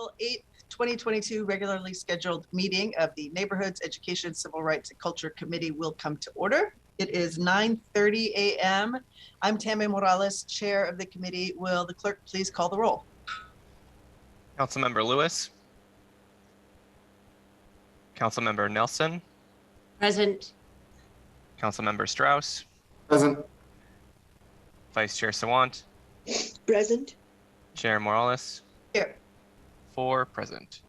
April 8th, 2022 regularly scheduled meeting of the Neighborhoods, Education, Civil Rights, and Culture Committee will come to order. It is 9:30 a.m. I'm Tammy Morales, Chair of the committee. Will the clerk please call the roll? Councilmember Lewis. Councilmember Nelson. Present. Councilmember Strauss. Present. Vice Chair Sawant. Present. Chair Morales. Here. 4 present.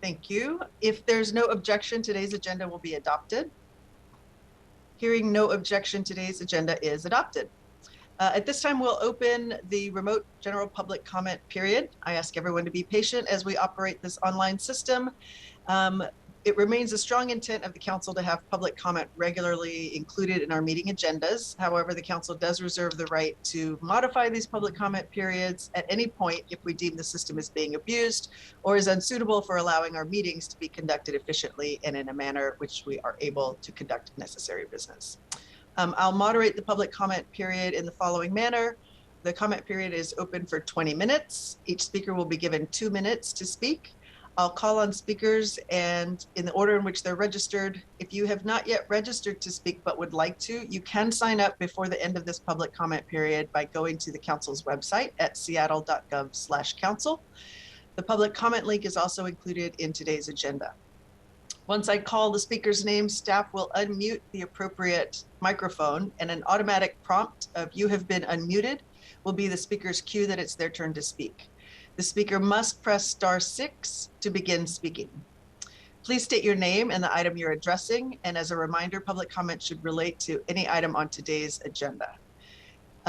Thank you. If there's no objection, today's agenda will be adopted. Hearing no objection, today's agenda is adopted. At this time, we'll open the remote general public comment period. I ask everyone to be patient as we operate this online system. It remains a strong intent of the council to have public comment regularly included in our meeting agendas. However, the council does reserve the right to modify these public comment periods at any point if we deem the system is being abused or is unsuitable for allowing our meetings to be conducted efficiently and in a manner which we are able to conduct necessary business. I'll moderate the public comment period in the following manner. The comment period is open for 20 minutes. Each speaker will be given 2 minutes to speak. I'll call on speakers and in the order in which they're registered. If you have not yet registered to speak but would like to, you can sign up before the end of this public comment period by going to the council's website at seattle.gov/council. The public comment link is also included in today's agenda. Once I call the speaker's name, staff will unmute the appropriate microphone and an automatic prompt of "you have been unmuted" will be the speaker's cue that it's their turn to speak. The speaker must press *6 to begin speaking. Please state your name and the item you're addressing. And as a reminder, public comment should relate to any item on today's agenda.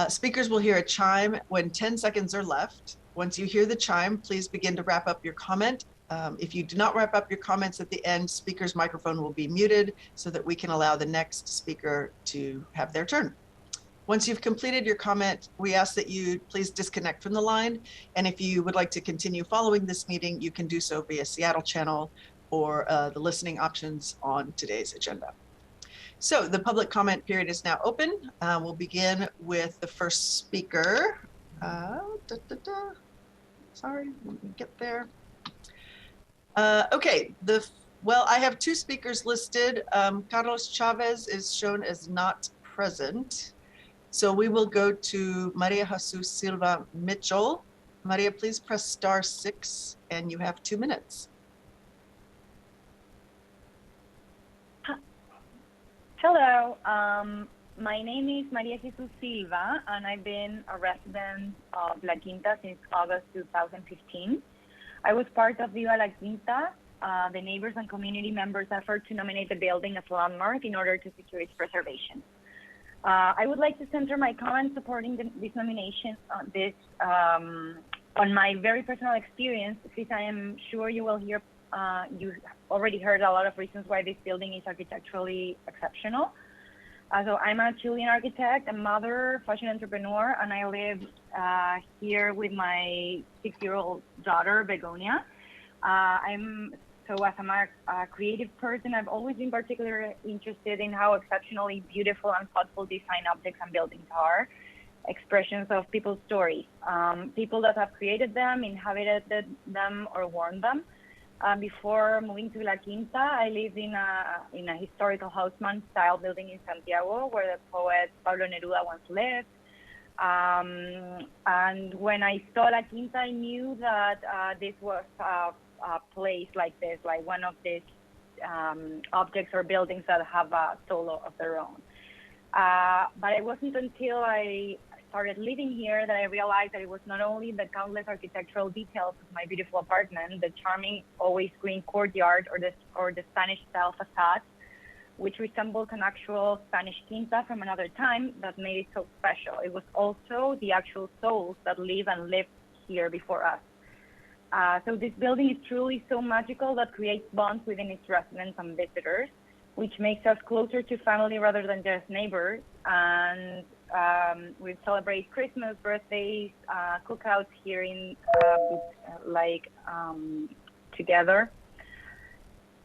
Speakers will hear a chime when 10 seconds are left. Once you hear the chime, please begin to wrap up your comment. If you do not wrap up your comments at the end, speaker's microphone will be muted so that we can allow the next speaker to have their turn. Once you've completed your comment, we ask that you please disconnect from the line. And if you would like to continue following this meeting, you can do so via Seattle channel or the listening options on today's agenda. So the public comment period is now open. We'll begin with the first speaker. Sorry, let me get there. Okay, well, I have 2 speakers listed. Carlos Chavez is shown as not present. So we will go to Maria Jesus Silva Mitchell. Maria, please press *6 and you have 2 minutes. Hello, my name is Maria Jesus Silva and I've been a resident of La Quinta since August 2015. I was part of Viva La Quinta, the neighbors and community members' effort to nominate the building as a landmark in order to secure its preservation. I would like to center my comments supporting this nomination on my very personal experience, since I am sure you will hear, you already heard a lot of reasons why this building is architecturally exceptional. So I'm a Chilean architect, a mother, fashion entrepreneur, and I live here with my 6-year-old daughter, Begonia. So as a creative person, I've always been particularly interested in how exceptionally beautiful and thoughtful design objects and buildings are, expressions of people's stories, people that have created them, inhabited them, or worn them. Before moving to La Quinta, I lived in a historical houseman style building in Santiago where the poet Pablo Neruda once lived. And when I saw La Quinta, I knew that this was a place like this, like one of these objects or buildings that have a soul of their own. But it wasn't until I started living here that I realized that it was not only the countless architectural details of my beautiful apartment, the charming always green courtyard or the Spanish-style facade, which resembled an actual Spanish quinta from another time, that made it so special. It was also the actual souls that live and lived here before us. So this building is truly so magical that creates bonds within its residents and visitors, which makes us closer to family rather than just neighbors. And we celebrate Christmas, birthdays, cookouts here in together.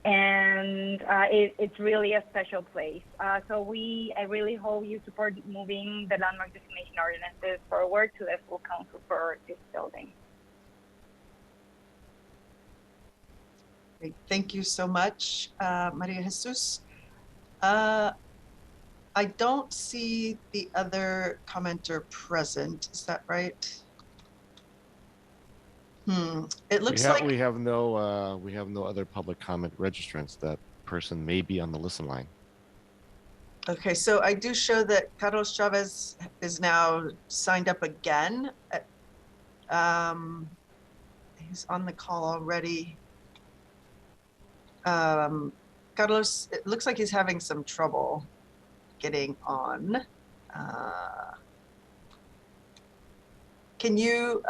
And it's really a special place. So I really hope you support moving the landmark designation ordinances forward to the full council for this building. Great. Thank you so much, Maria Jesus. I don't see the other commenter present. Is that right? It looks like we have no other public comment registrants. That person may be on the listen line. okay. So I do show that Carlos Chavez is now signed up again. He's on the call already. Carlos, it looks like he's having some trouble getting on. Can you,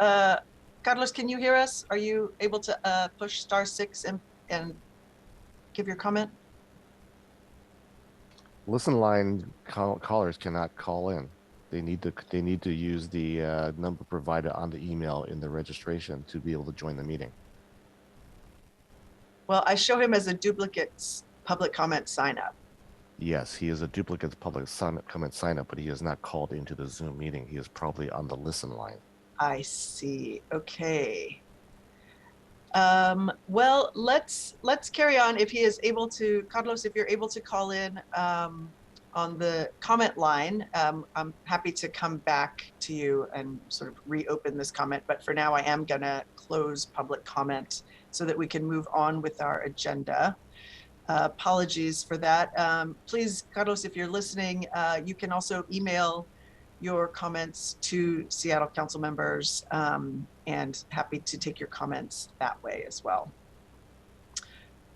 Carlos, can you hear us? Are you able to push *6 and give your comment? Listen line callers cannot call in. They need to use the number provided on the email in the registration to be able to join the meeting. Well, I show him as a duplicate public comment sign up. Yes, he is a duplicate public comment sign up, but he is not called into the Zoom meeting. He is probably on the listen line. I see. Okay. Well, let's carry on. If he is able to, Carlos, if you're able to call in on the comment line, I'm happy to come back to you and sort of reopen this comment. But for now, I am going to close public comment so that we can move on with our agenda. Apologies for that. Please, Carlos, if you're listening, you can also email your comments to Seattle council members, and happy to take your comments that way as well.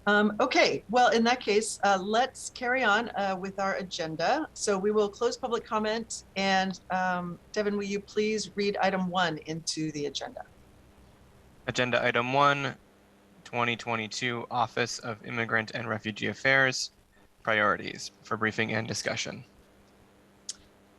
Okay, well, in that case, let's carry on with our agenda. So we will close public comment, and Devin, will you please read item 1 into the agenda? Agenda item 1, 2022 Office of Immigrant and Refugee Affairs, priorities for briefing and discussion.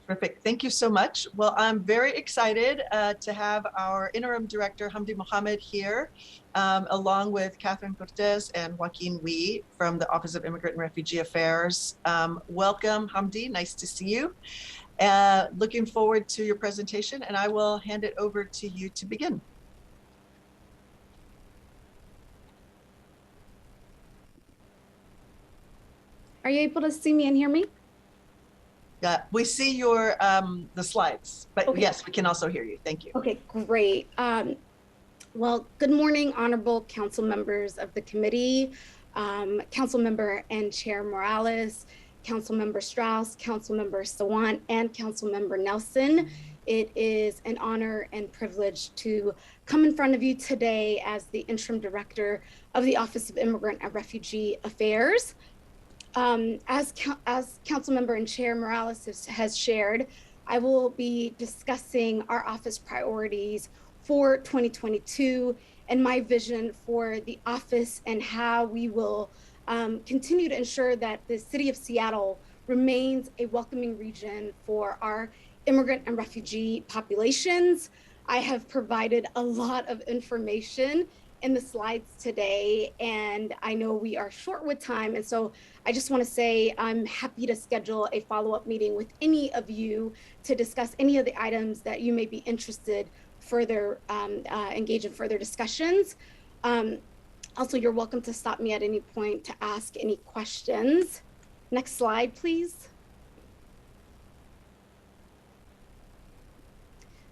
Perfect. Thank you so much. Well, I'm very excited to have our Interim Director, Hamdi Mohammed, here, along with Catherine Cortez and Joaquin Wee from the Office of Immigrant and Refugee Affairs. Welcome, Hamdi. Nice to see you. Looking forward to your presentation, and I will hand it over to you to begin. Are you able to see me and hear me? Yeah, we see your the slides, but Okay. yes, we can also hear you. Thank you. Okay, great. Well, good morning, honorable council members of the committee, council member and Chair Morales, council member Strauss, council member Sawant, and council member Nelson. It is an honor and privilege to come in front of you today as the Interim Director of the Office of Immigrant and Refugee Affairs. As Councilmember and Chair Morales has shared, I will be discussing our office priorities for 2022 and my vision for the office and how we will continue to ensure that the city of Seattle remains a welcoming region for our immigrant and refugee populations. I have provided a lot of information in the slides today, and I know we are short with time. And so I just want to say I'm happy to schedule a follow-up meeting with any of you to discuss any of the items that you may be interested further, engage in further discussions. Also, you're welcome to stop me at any point to ask any questions. Next slide, please.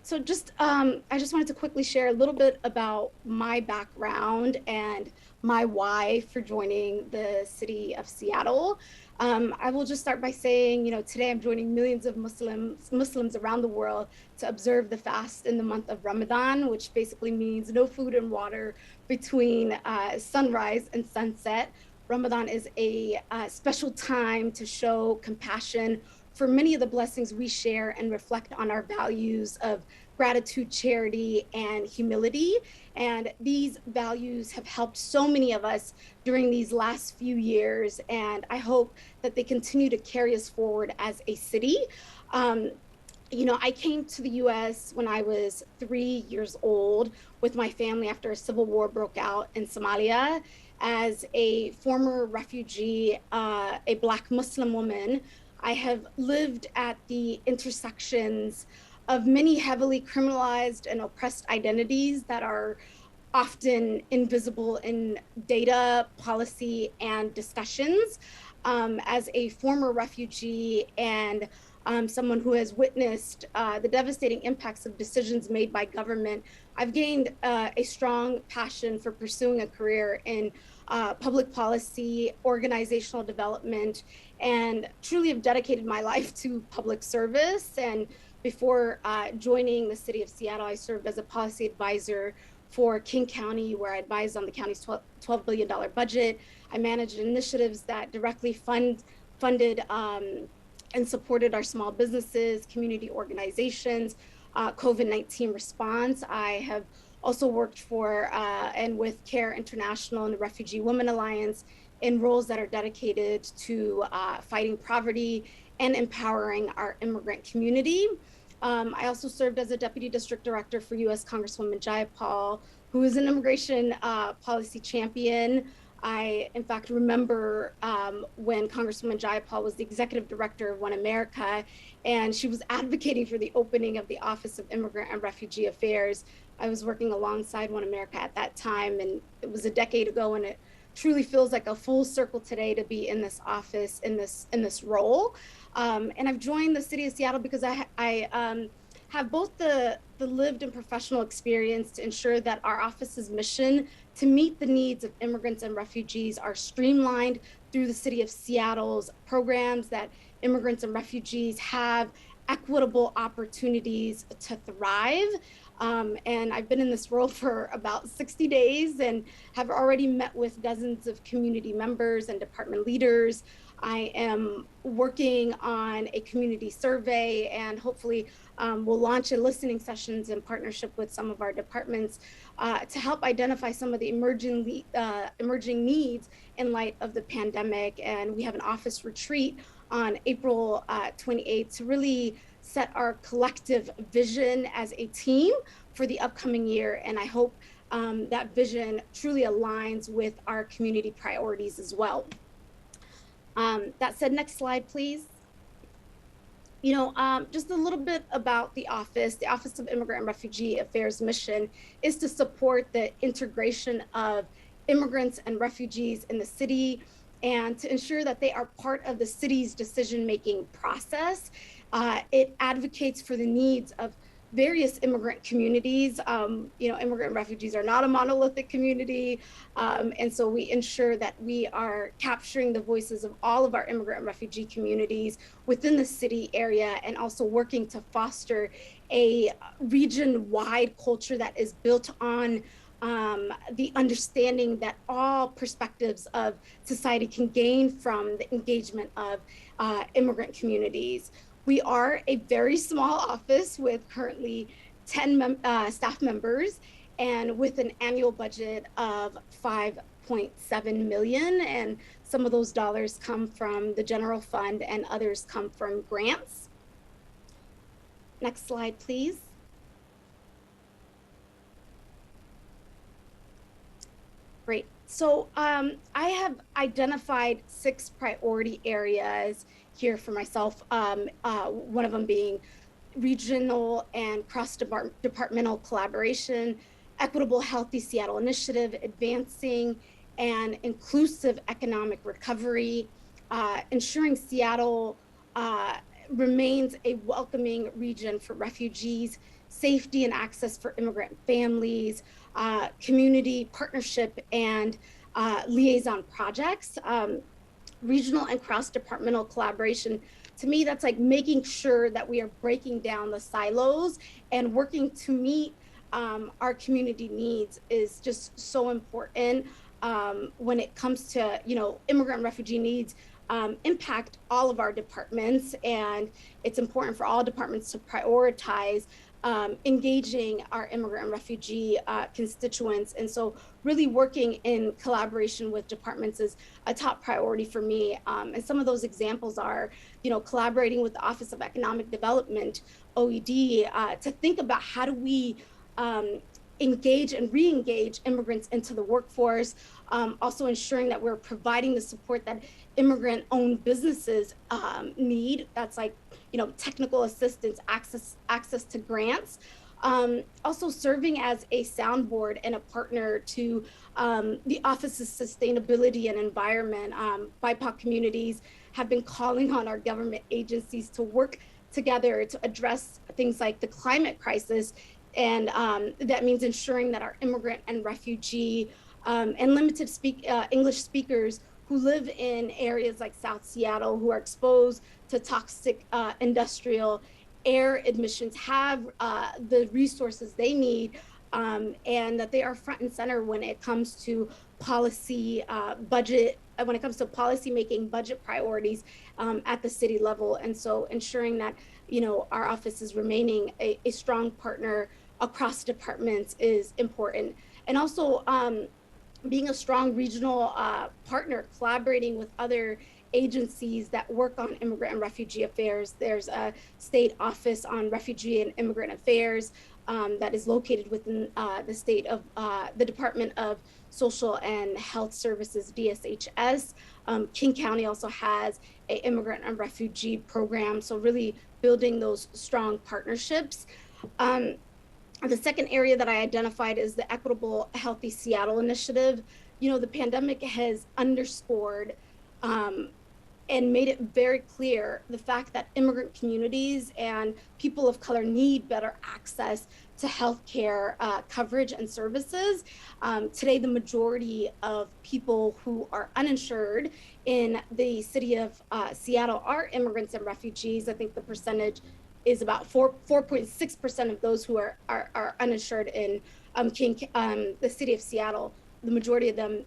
So I just wanted to quickly share a little bit about my background and my why for joining the city of Seattle. I will just start by saying, today I'm joining millions of Muslims around the world to observe the fast in the month of Ramadan, which basically means no food and water between sunrise and sunset. Ramadan is a special time to show compassion for many of the blessings we share and reflect on our values of gratitude, charity, and humility. And these values have helped so many of us during these last few years. And I hope that they continue to carry us forward as a city. I came to the US when I was 3 years old with my family after a civil war broke out in Somalia. As a former refugee, a Black Muslim woman, I have lived at the intersections of many heavily criminalized and oppressed identities that are often invisible in data, policy, and discussions. As a former refugee and someone who has witnessed the devastating impacts of decisions made by government, I've gained a strong passion for pursuing a career in public policy, organizational development, and truly have dedicated my life to public service. And before joining the city of Seattle, I served as a policy advisor for King County, where I advised on the county's $12 billion budget. I managed initiatives that directly funded and supported our small businesses, community organizations, COVID-19 response. I have also worked for and with CARE International and the Refugee Women Alliance in roles that are dedicated to fighting poverty and empowering our immigrant community. I also served as a Deputy District Director for U.S. Congresswoman Jayapal, who is an immigration policy champion. I, in fact, remember when Congresswoman Jayapal was the Executive Director of One America, and she was advocating for the opening of the Office of Immigrant and Refugee Affairs. I was working alongside One America at that time, and it was a decade ago, and it truly feels like a full circle today to be in this office, in this role. And I've joined the city of Seattle because I have both the lived and professional experience to ensure that our office's mission to meet the needs of immigrants and refugees are streamlined through the city of Seattle's programs, that immigrants and refugees have equitable opportunities to thrive. And I've been in this role for about 60 days and have already met with dozens of community members and department leaders. I am working on a community survey, and hopefully we'll launch a listening sessions in partnership with some of our departments to help identify some of the emerging needs in light of the pandemic. And we have an office retreat on April 28th to really set our collective vision as a team for the upcoming year. And I hope that vision truly aligns with our community priorities as well. That said, next slide, please. You know, just a little bit about the Office. The Office of Immigrant and Refugee Affairs mission is to support the integration of immigrants and refugees in the city and to ensure that they are part of the city's decision-making process. It advocates for the needs of various immigrant communities. You know, immigrant and refugees are not a monolithic community. And so we ensure that we are capturing the voices of all of our immigrant and refugee communities within the city area, and also working to foster a region-wide culture that is built on the understanding that all perspectives of society can gain from the engagement of immigrant communities. We are a very small office with currently 10 staff members and with an annual budget of $5.7 million. And some of those dollars come from the general fund and others come from grants. Next slide, please. Great. So I have identified 6 priority areas here for myself, one of them being regional and cross-departmental collaboration, equitable healthy Seattle initiative, advancing and inclusive economic recovery, ensuring Seattle remains a welcoming region for refugees, safety and access for immigrant families, community partnership and liaison projects. Regional and cross-departmental collaboration, to me, that's like making sure that we are breaking down the silos and working to meet our community needs is just so important when it comes to, you know, immigrant and refugee needs impact all of our departments, and it's important for all departments to prioritize engaging our immigrant and refugee constituents. And so really working in collaboration with departments is a top priority for me. And some of those examples are, you know, collaborating with the Office of Economic Development, OED, to think about how do we engage and re-engage immigrants into the workforce, also ensuring that we're providing the support that immigrant-owned businesses need. That's like, you know, technical assistance, access to grants, Also serving as a soundboard and a partner to the Office of Sustainability and Environment. BIPOC communities have been calling on our government agencies to work together to address things like the climate crisis. And that means ensuring that our immigrant and refugee and limited English speakers who live in areas like South Seattle, who are exposed to toxic industrial air emissions, have the resources they need, and that they are front and center when it comes to policy budget, when it comes to policy making budget priorities at the city level. And so ensuring that, our office is remaining a strong partner across departments is important. And also being a strong regional partner, collaborating with other agencies that work on immigrant and refugee affairs. There's a state office on refugee and immigrant affairs that is located within the state of the Department of Social and Health Services, DSHS. King County also has an immigrant and refugee program. So really building those strong partnerships. The second area that I identified is the Equitable Healthy Seattle initiative. The pandemic has underscored and made it very clear the fact that immigrant communities and people of color need better access to healthcare coverage and services. Today, the majority of people who are uninsured in the city of Seattle are immigrants and refugees. I think the percentage is about 4.6% of those who are uninsured in the city of Seattle. The majority of them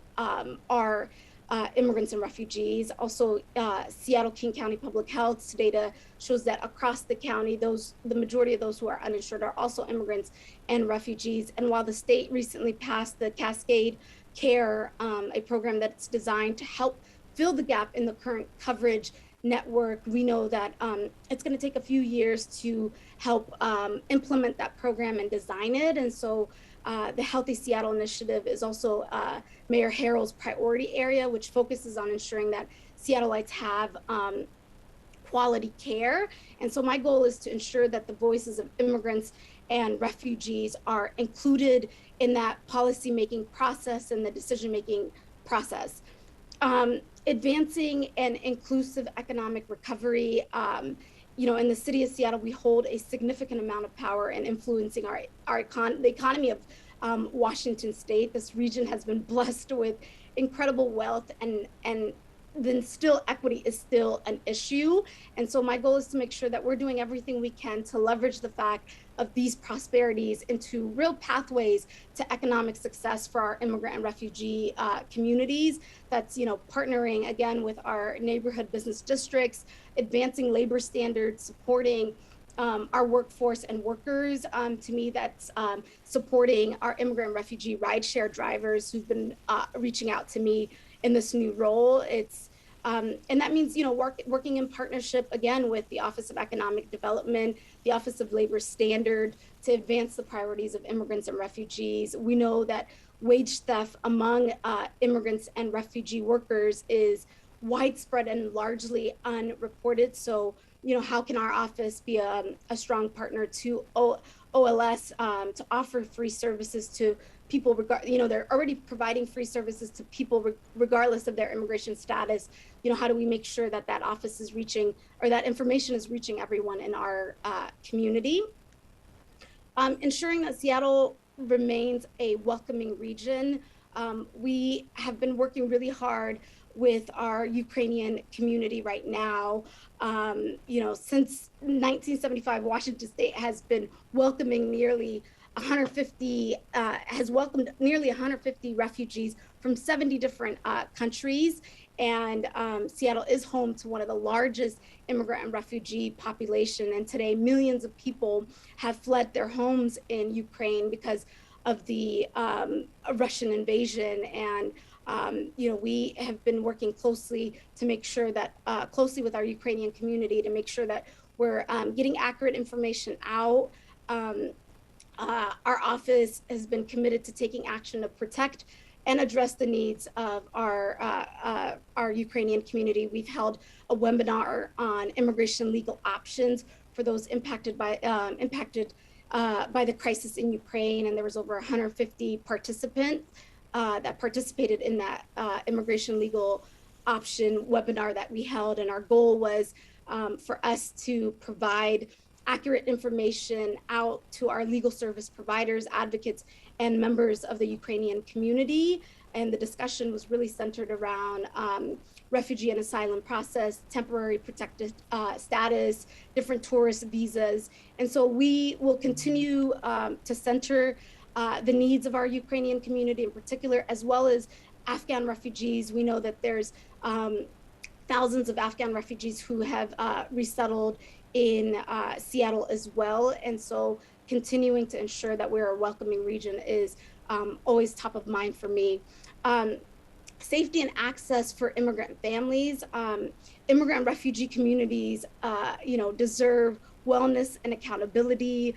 are immigrants and refugees. Also, Seattle King County Public Health's data shows that across the county, the majority of those who are uninsured are also immigrants and refugees. And while the state recently passed the Cascade Care, a program that's designed to help fill the gap in the current coverage network, we know that it's going to take a few years to help implement that program and design it. And so the Healthy Seattle initiative is also Mayor Harrell's priority area, which focuses on ensuring that Seattleites have quality care. And so my goal is to ensure that the voices of immigrants and refugees are included in that policymaking process and the decision-making process. Advancing an inclusive economic recovery. In the city of Seattle, we hold a significant amount of power in influencing the economy of Washington State. This region has been blessed with incredible wealth, and then still equity is still an issue. And so my goal is to make sure that we're doing everything we can to leverage the fact of these prosperities into real pathways to economic success for our immigrant and refugee communities. That's, partnering again with our neighborhood business districts, advancing labor standards, supporting our workforce and workers. To me, that's supporting our immigrant and refugee rideshare drivers who've been reaching out to me in this new role. It's and that means, working in partnership again with the Office of Economic Development, the Office of Labor Standard, to advance the priorities of immigrants and refugees. We know that wage theft among immigrants and refugee workers is widespread and largely unreported. So, how can our office be a strong partner to OLS to offer free services to people, they're already providing free services to people regardless of their immigration status. How do we make sure that that office is reaching, or that information is reaching everyone in our community? Ensuring that Seattle remains a welcoming region. We have been working really hard with our Ukrainian community right now. Since 1975, Washington State has been welcoming nearly 150, has welcomed nearly 150 refugees from 70 different countries. And Seattle is home to one of the largest immigrant and refugee population. And today, millions of people have fled their homes in Ukraine because of the Russian invasion. And we have been working closely to make sure that, closely with our Ukrainian community, to make sure that we're getting accurate information out. Our office has been committed to taking action to protect and address the needs of our Ukrainian community. We've held a webinar on immigration legal options for those impacted by the crisis in Ukraine, and there was over 150 participants that participated in that immigration legal option webinar that we held. And our goal was for us to provide accurate information out to our legal service providers, advocates, and members of the Ukrainian community. And the discussion was really centered around refugee and asylum process, temporary protected status, different tourist visas. And so we will continue to center the needs of our Ukrainian community in particular, as well as Afghan refugees. We know that there's thousands of Afghan refugees who have resettled in Seattle as well. And so continuing to ensure that we're a welcoming region is always top of mind for me. Safety and access for immigrant families. Immigrant refugee communities, deserve wellness and accountability,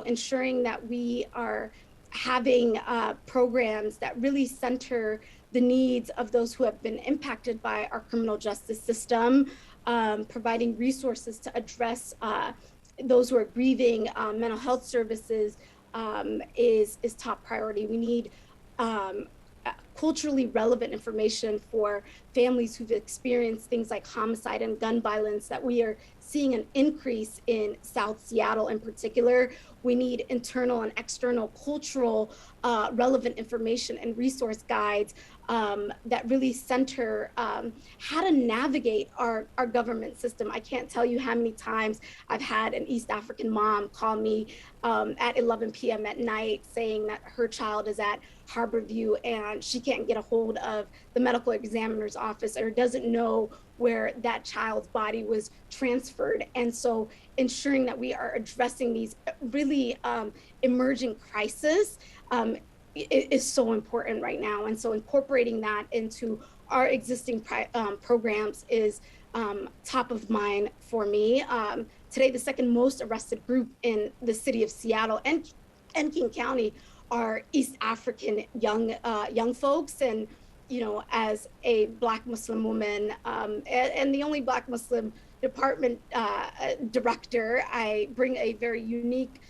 ensuring that we are having programs that really center the needs of those who have been impacted by our criminal justice system, providing resources to address those who are grieving. Mental health services is top priority. We need culturally relevant information for families who've experienced things like homicide and gun violence, that we are seeing an increase in South Seattle in particular. We need internal and external cultural relevant information and resource guides that really center how to navigate our government system. I can't tell you how many times I've had an East African mom call me at 11 p.m. at night saying that her child is at Harborview and she can't get a hold of the medical examiner's office or doesn't know where that child's body was transferred. And so ensuring that we are addressing these really emerging crises is so important right now. And so incorporating that into our existing programs is top of mind for me. Today, the second most arrested group in the city of Seattle and King County are East African young folks. And as a Black Muslim woman and the only Black Muslim department director, I bring a very unique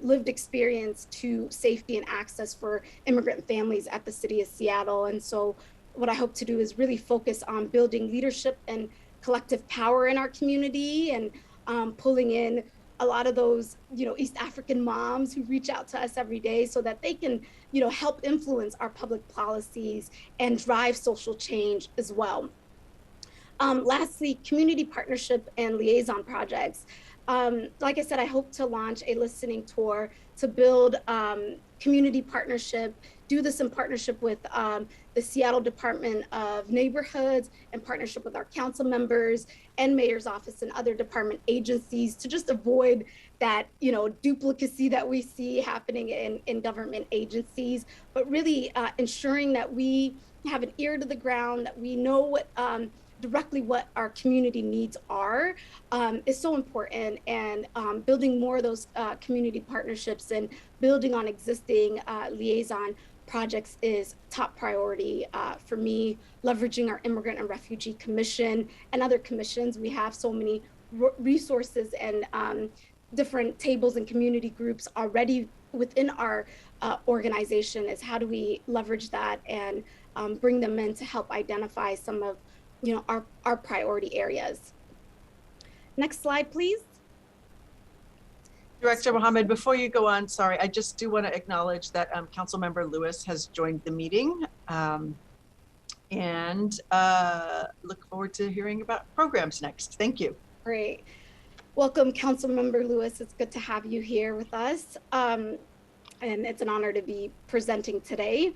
lived experience to safety and access for immigrant families at the city of Seattle. And so what I hope to do is really focus on building leadership and collective power in our community, and pulling in a lot of those, East African moms who reach out to us every day so that they can, help influence our public policies and drive social change as well. Lastly, community partnership and liaison projects. Like I said, I hope to launch a listening tour to build community partnership, do this in partnership with the Seattle Department of Neighborhoods, in partnership with our council members and mayor's office and other department agencies, to just avoid that, duplicacy that we see happening in government agencies, but really ensuring that we have an ear to the ground, that we know what directly what our community needs are, is so important. And building more of those community partnerships and building on existing liaison projects is top priority for me. Leveraging our Immigrant and Refugee Commission and other commissions. We have so many resources and different tables and community groups already within our organization. Is how do we leverage that and bring them in to help identify some of our priority areas. Next slide, please. Director Mohammed, before you go on, sorry, I just do want to acknowledge that Councilmember Lewis has joined the meeting, and look forward to hearing about programs next. Thank you. Great. Welcome, Councilmember Lewis. It's good to have you here with us. And it's an honor to be presenting today.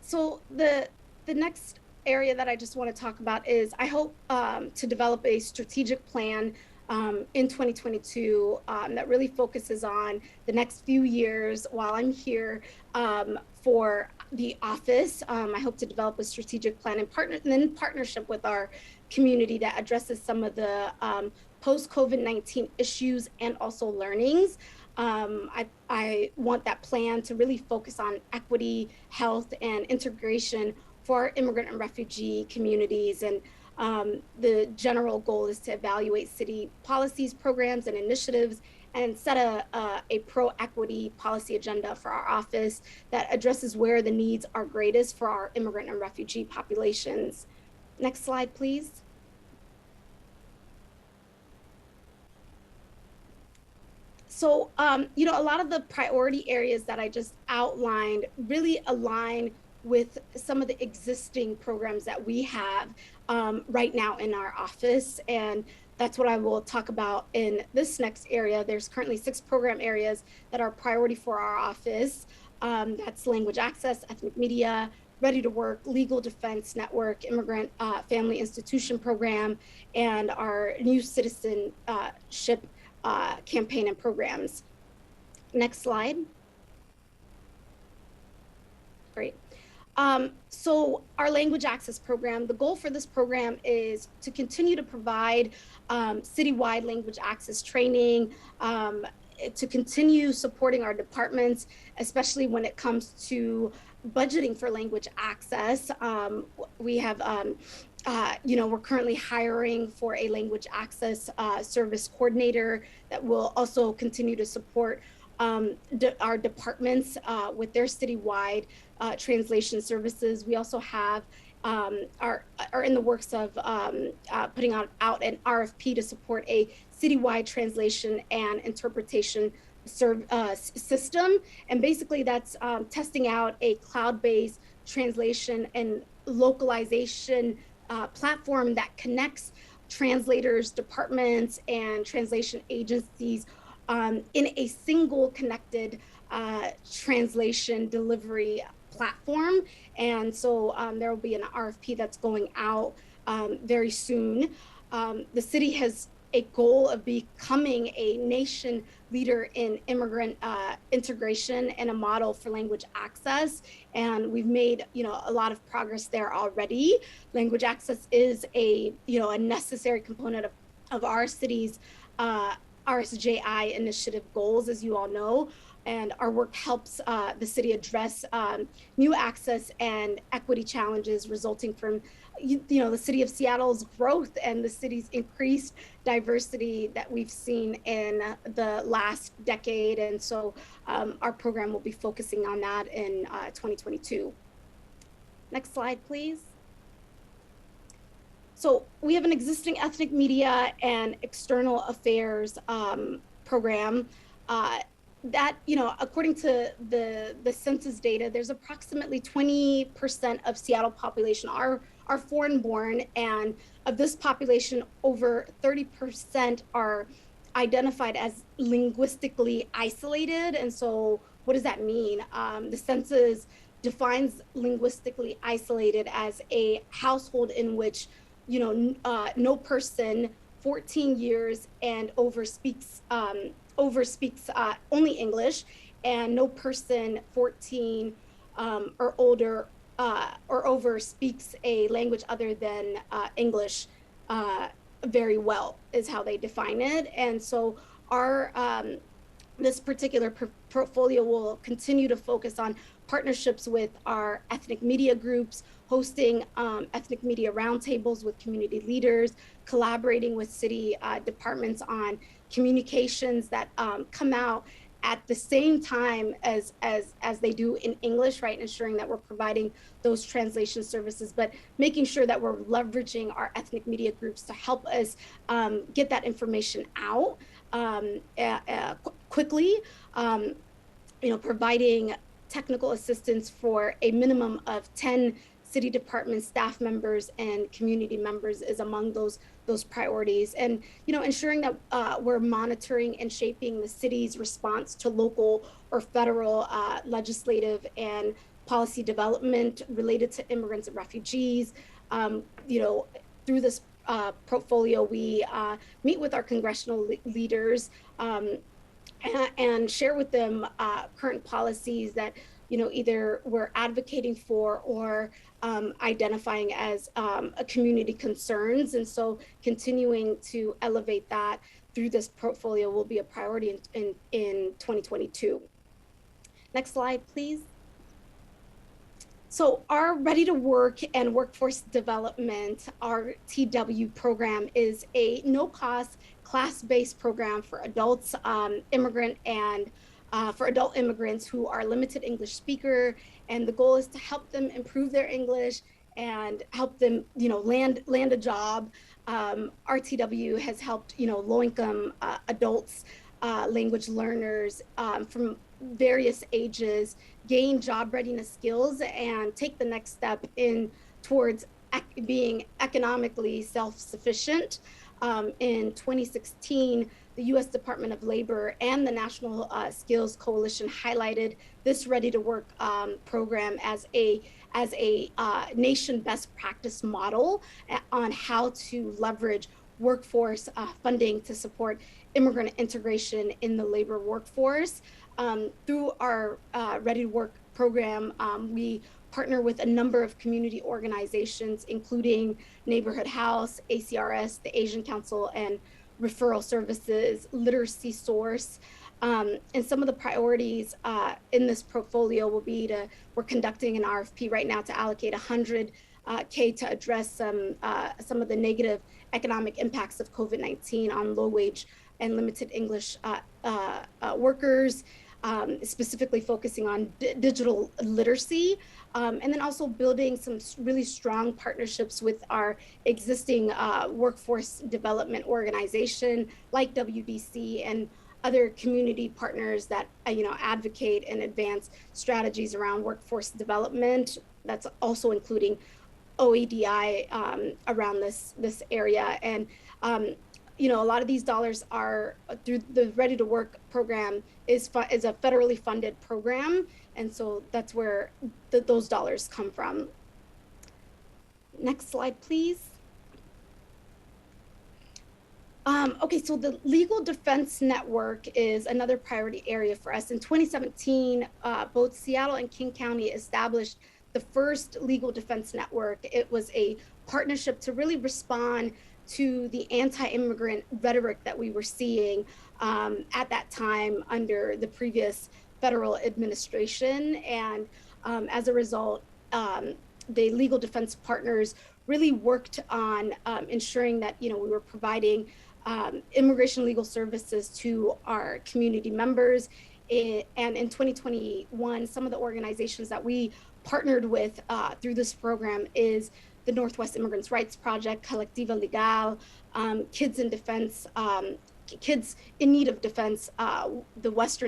So the next area that I just want to talk about is I hope to develop a strategic plan in 2022 that really focuses on the next few years while I'm here for the office. I hope to develop a strategic plan in partnership with our community that addresses some of the post-COVID-19 issues and also learnings. I want that plan to really focus on equity, health, and integration for our immigrant and refugee communities. And the general goal is to evaluate city policies, programs, and initiatives and set a pro-equity policy agenda for our office that addresses where the needs are greatest for our immigrant and refugee populations. Next slide, please. So, you know, a lot of the priority areas that I just outlined really align with some of the existing programs that we have right now in our office. And that's what I will talk about in this next area. There's currently 6 program areas that are priority for our office. That's language access, ethnic media, ready to work, legal defense network, immigrant family institution program, and our new citizenship campaign and programs. Next slide. Great. So our language access program, the goal for this program is to continue to provide citywide language access training, to continue supporting our departments, especially when it comes to budgeting for language access. We have, you know, we're currently hiring for a language access service coordinator that will also continue to support our departments with their citywide translation services. We also have are in the works of putting out an RFP to support a citywide translation and interpretation system. And basically that's testing out a cloud-based translation and localization platform that connects translators, departments, and translation agencies in a single connected translation delivery platform. And so there will be an RFP that's going out very soon. The city has a goal of becoming a nation leader in immigrant integration and a model for language access. And we've made, you know, a lot of progress there already. Language access is a necessary component of our city's RSJI initiative goals, as you all know. And our work helps the city address new access and equity challenges resulting from the city of Seattle's growth and the city's increased diversity that we've seen in the last decade. And so our program will be focusing on that in 2022. Next slide, please. So we have an existing ethnic media and external affairs program that, according to the census data, there's approximately 20% of Seattle population are foreign born, and of this population, over 30% are identified as linguistically isolated. And so what does that mean? The census defines linguistically isolated as a household in which no person 14 years and over speaks only English, and no person 14 or older or over speaks a language other than English very well, is how they define it. And so our this particular portfolio will continue to focus on partnerships with our ethnic media groups, hosting ethnic media roundtables with community leaders, collaborating with city departments on communications that come out at the same time as they do in English, right? Ensuring that we're providing those translation services, but making sure that we're leveraging our ethnic media groups to help us get that information out quickly, providing technical assistance for a minimum of 10 city department staff members and community members is among those priorities. And ensuring that we're monitoring and shaping the city's response to local or federal legislative and policy development related to immigrants and refugees. Through this portfolio, we meet with our congressional leaders and share with them current policies that either we're advocating for or identifying as a community concerns. And so continuing to elevate that through this portfolio will be a priority in 2022. Next slide, please. So our Ready to Work and Workforce Development, RTW program, is a no-cost, class-based program for adults, immigrant and for adult immigrants who are limited English speaker. And the goal is to help them improve their English and help them, land a job. RTW has helped, low-income adults, language learners from various ages gain job readiness skills and take the next step towards being economically self-sufficient. In 2016, the U.S. Department of Labor and the National Skills Coalition highlighted this Ready to Work program as a nation best practice model on how to leverage workforce funding to support immigrant integration in the labor workforce. Through our Ready to Work program, we partner with a number of community organizations, including Neighborhood House, ACRS, the Asian Council and Referral Services, Literacy Source. And some of the priorities in this portfolio will be we're conducting an RFP right now to allocate $100K to address some of the negative economic impacts of COVID-19 on low wage and limited English workers, specifically focusing on digital literacy, and then also building some really strong partnerships with our existing workforce development organization like WDC and other community partners that advocate and advance strategies around workforce development. That's also including OEDI around this area. And a lot of these dollars are through the Ready to Work program is a federally funded program. And so that's where those dollars come from. Next slide, please. Okay, so the Legal Defense Network is another priority area for us. In 2017, both Seattle and King County established the first Legal Defense Network. It was a partnership to really respond to the anti-immigrant rhetoric that we were seeing at that time under the previous federal administration. And as a result, the legal defense partners really worked on ensuring that we were providing immigration legal services to our community members. And in 2021, some of the organizations that we partnered with through this program is the Northwest Immigrants' Rights Project, Colectiva Legal, Kids in Defense, Kids in Need of Defense, the West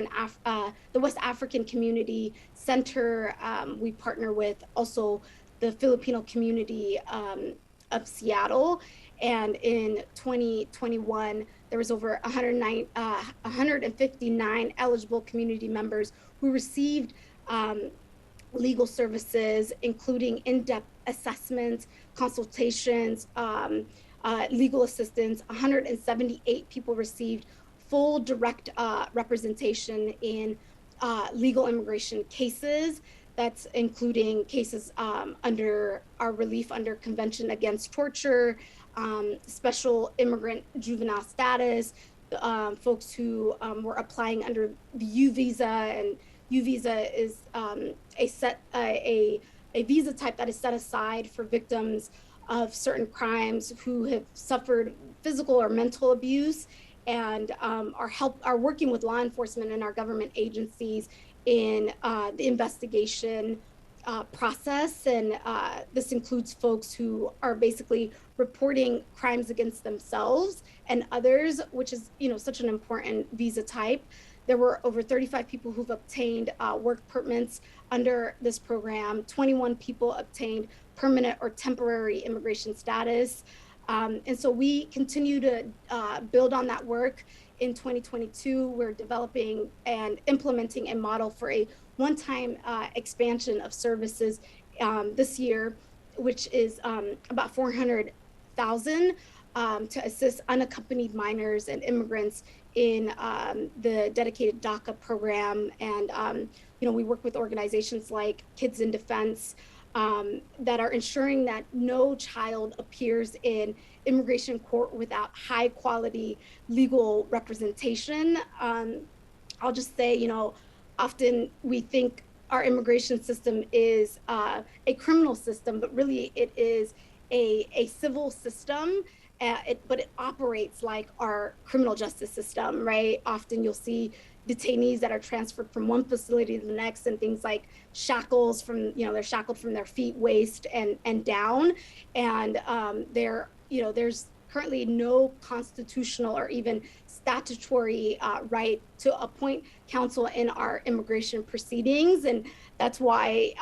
African Community Center. We partner with also the Filipino community of Seattle. And in 2021, there was over 159 eligible community members who received legal services, including in-depth assessments, consultations, legal assistance. 178 people received full direct representation in legal immigration cases. That's including cases under our relief under Convention Against Torture, special immigrant juvenile status, folks who were applying under the U visa, and U visa is a visa type that is set aside for victims of certain crimes who have suffered physical or mental abuse, and are working with law enforcement and our government agencies in the investigation process. And this includes folks who are basically reporting crimes against themselves and others, which is such an important visa type. There were over 35 people who've obtained work permits under this program. 21 people obtained permanent or temporary immigration status. And so we continue to build on that work. In 2022, we're developing and implementing a model for a one-time expansion of services this year, which is about $400,000 to assist unaccompanied minors and immigrants in the dedicated DACA program. And we work with organizations like Kids in Defense that are ensuring that no child appears in immigration court without high quality legal representation. I'll just say, often we think our immigration system is a criminal system, but really it is a civil system. But it operates like our criminal justice system, right? Often you'll see detainees that are transferred from one facility to the next, and things like shackles from, they're shackled from their feet, waist, and down. And there's currently no constitutional or even statutory right to appoint counsel in our immigration proceedings. And that's why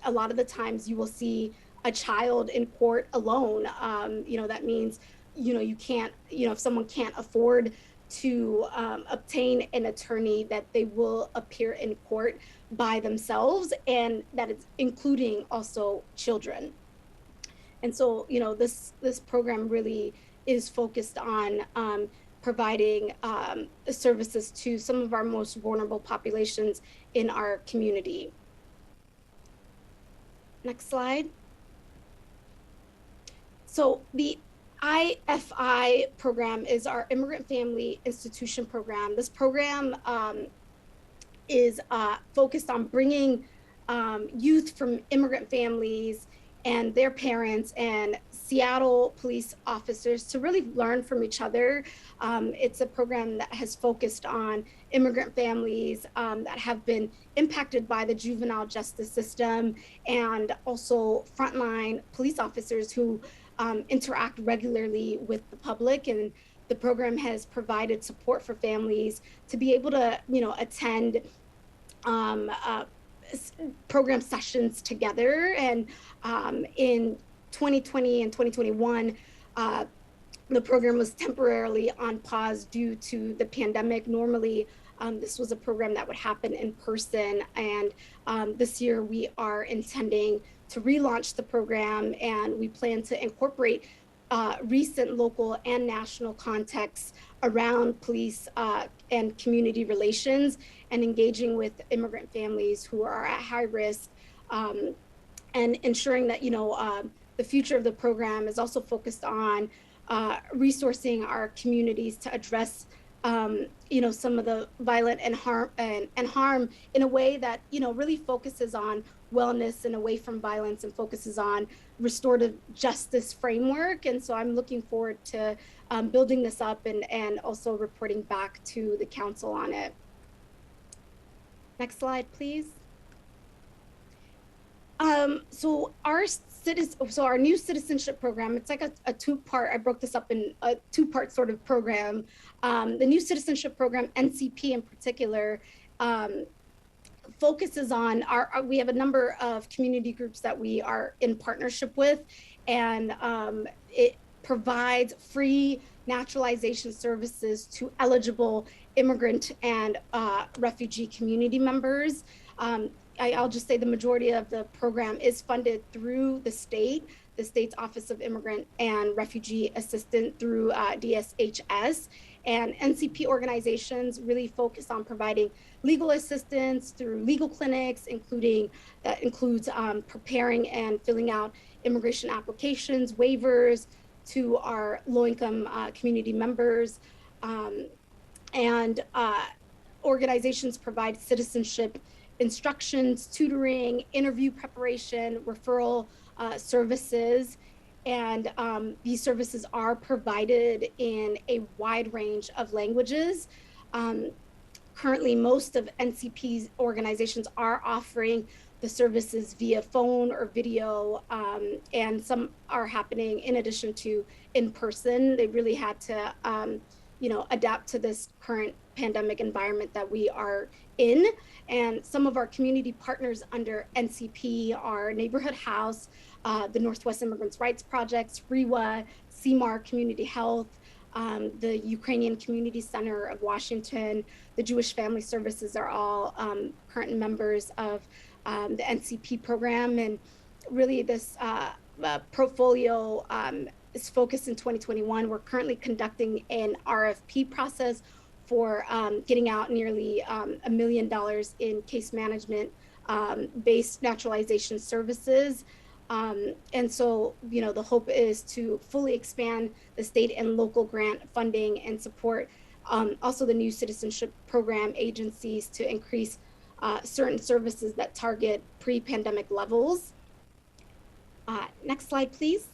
a lot of the times you will see a child in court alone. That means, you can't, if someone can't afford to obtain an attorney, that they will appear in court by themselves, and that it's including also children. And so, this program really is focused on providing services to some of our most vulnerable populations in our community. Next slide. So the IFI program is our Immigrant Family Institution Program. This program is focused on bringing youth from immigrant families and their parents and Seattle police officers to really learn from each other. It's a program that has focused on immigrant families that have been impacted by the juvenile justice system, and also frontline police officers who interact regularly with the public. And the program has provided support for families to be able to, attend program sessions together. And in 2020 and 2021, the program was temporarily on pause due to the pandemic. Normally, this was a program that would happen in person. And this year we are intending to relaunch the program, and we plan to incorporate recent local and national contexts around police and community relations, and engaging with immigrant families who are at high risk, and ensuring that the future of the program is also focused on resourcing our communities to address some of the violent and harm in a way that really focuses on wellness and away from violence, and focuses on restorative justice framework. And so I'm looking forward to building this up and also reporting back to the council on it. Next slide, please. So our new citizenship program, it's like a two-part, I broke this up in a two-part sort of program. The new citizenship program, NCP in particular, focuses on we have a number of community groups that we are in partnership with, and it provides free naturalization services to eligible immigrant and refugee community members. I'll just say the majority of the program is funded through the state's Office of Immigrant and Refugee Assistance through DSHS. And NCP organizations really focus on providing legal assistance through legal clinics, that includes preparing and filling out immigration applications, waivers to our low-income community members. And organizations provide citizenship instructions, tutoring, interview preparation, referral services. And these services are provided in a wide range of languages. Currently, most of NCP's organizations are offering the services via phone or video, and some are happening in addition to in person. They really had to, adapt to this current pandemic environment that we are in. And some of our community partners under NCP are Neighborhood House, the Northwest Immigrants' Rights Projects, REWA, CMAR Community Health, the Ukrainian Community Center of Washington, the Jewish Family Services are all current members of the NCP program. And really this portfolio is focused in 2021. We're currently conducting an RFP process for getting out nearly $1 million in case management based naturalization services. And so, the hope is to fully expand the state and local grant funding and support also the new citizenship program agencies to increase certain services that target pre-pandemic levels. Next slide, please.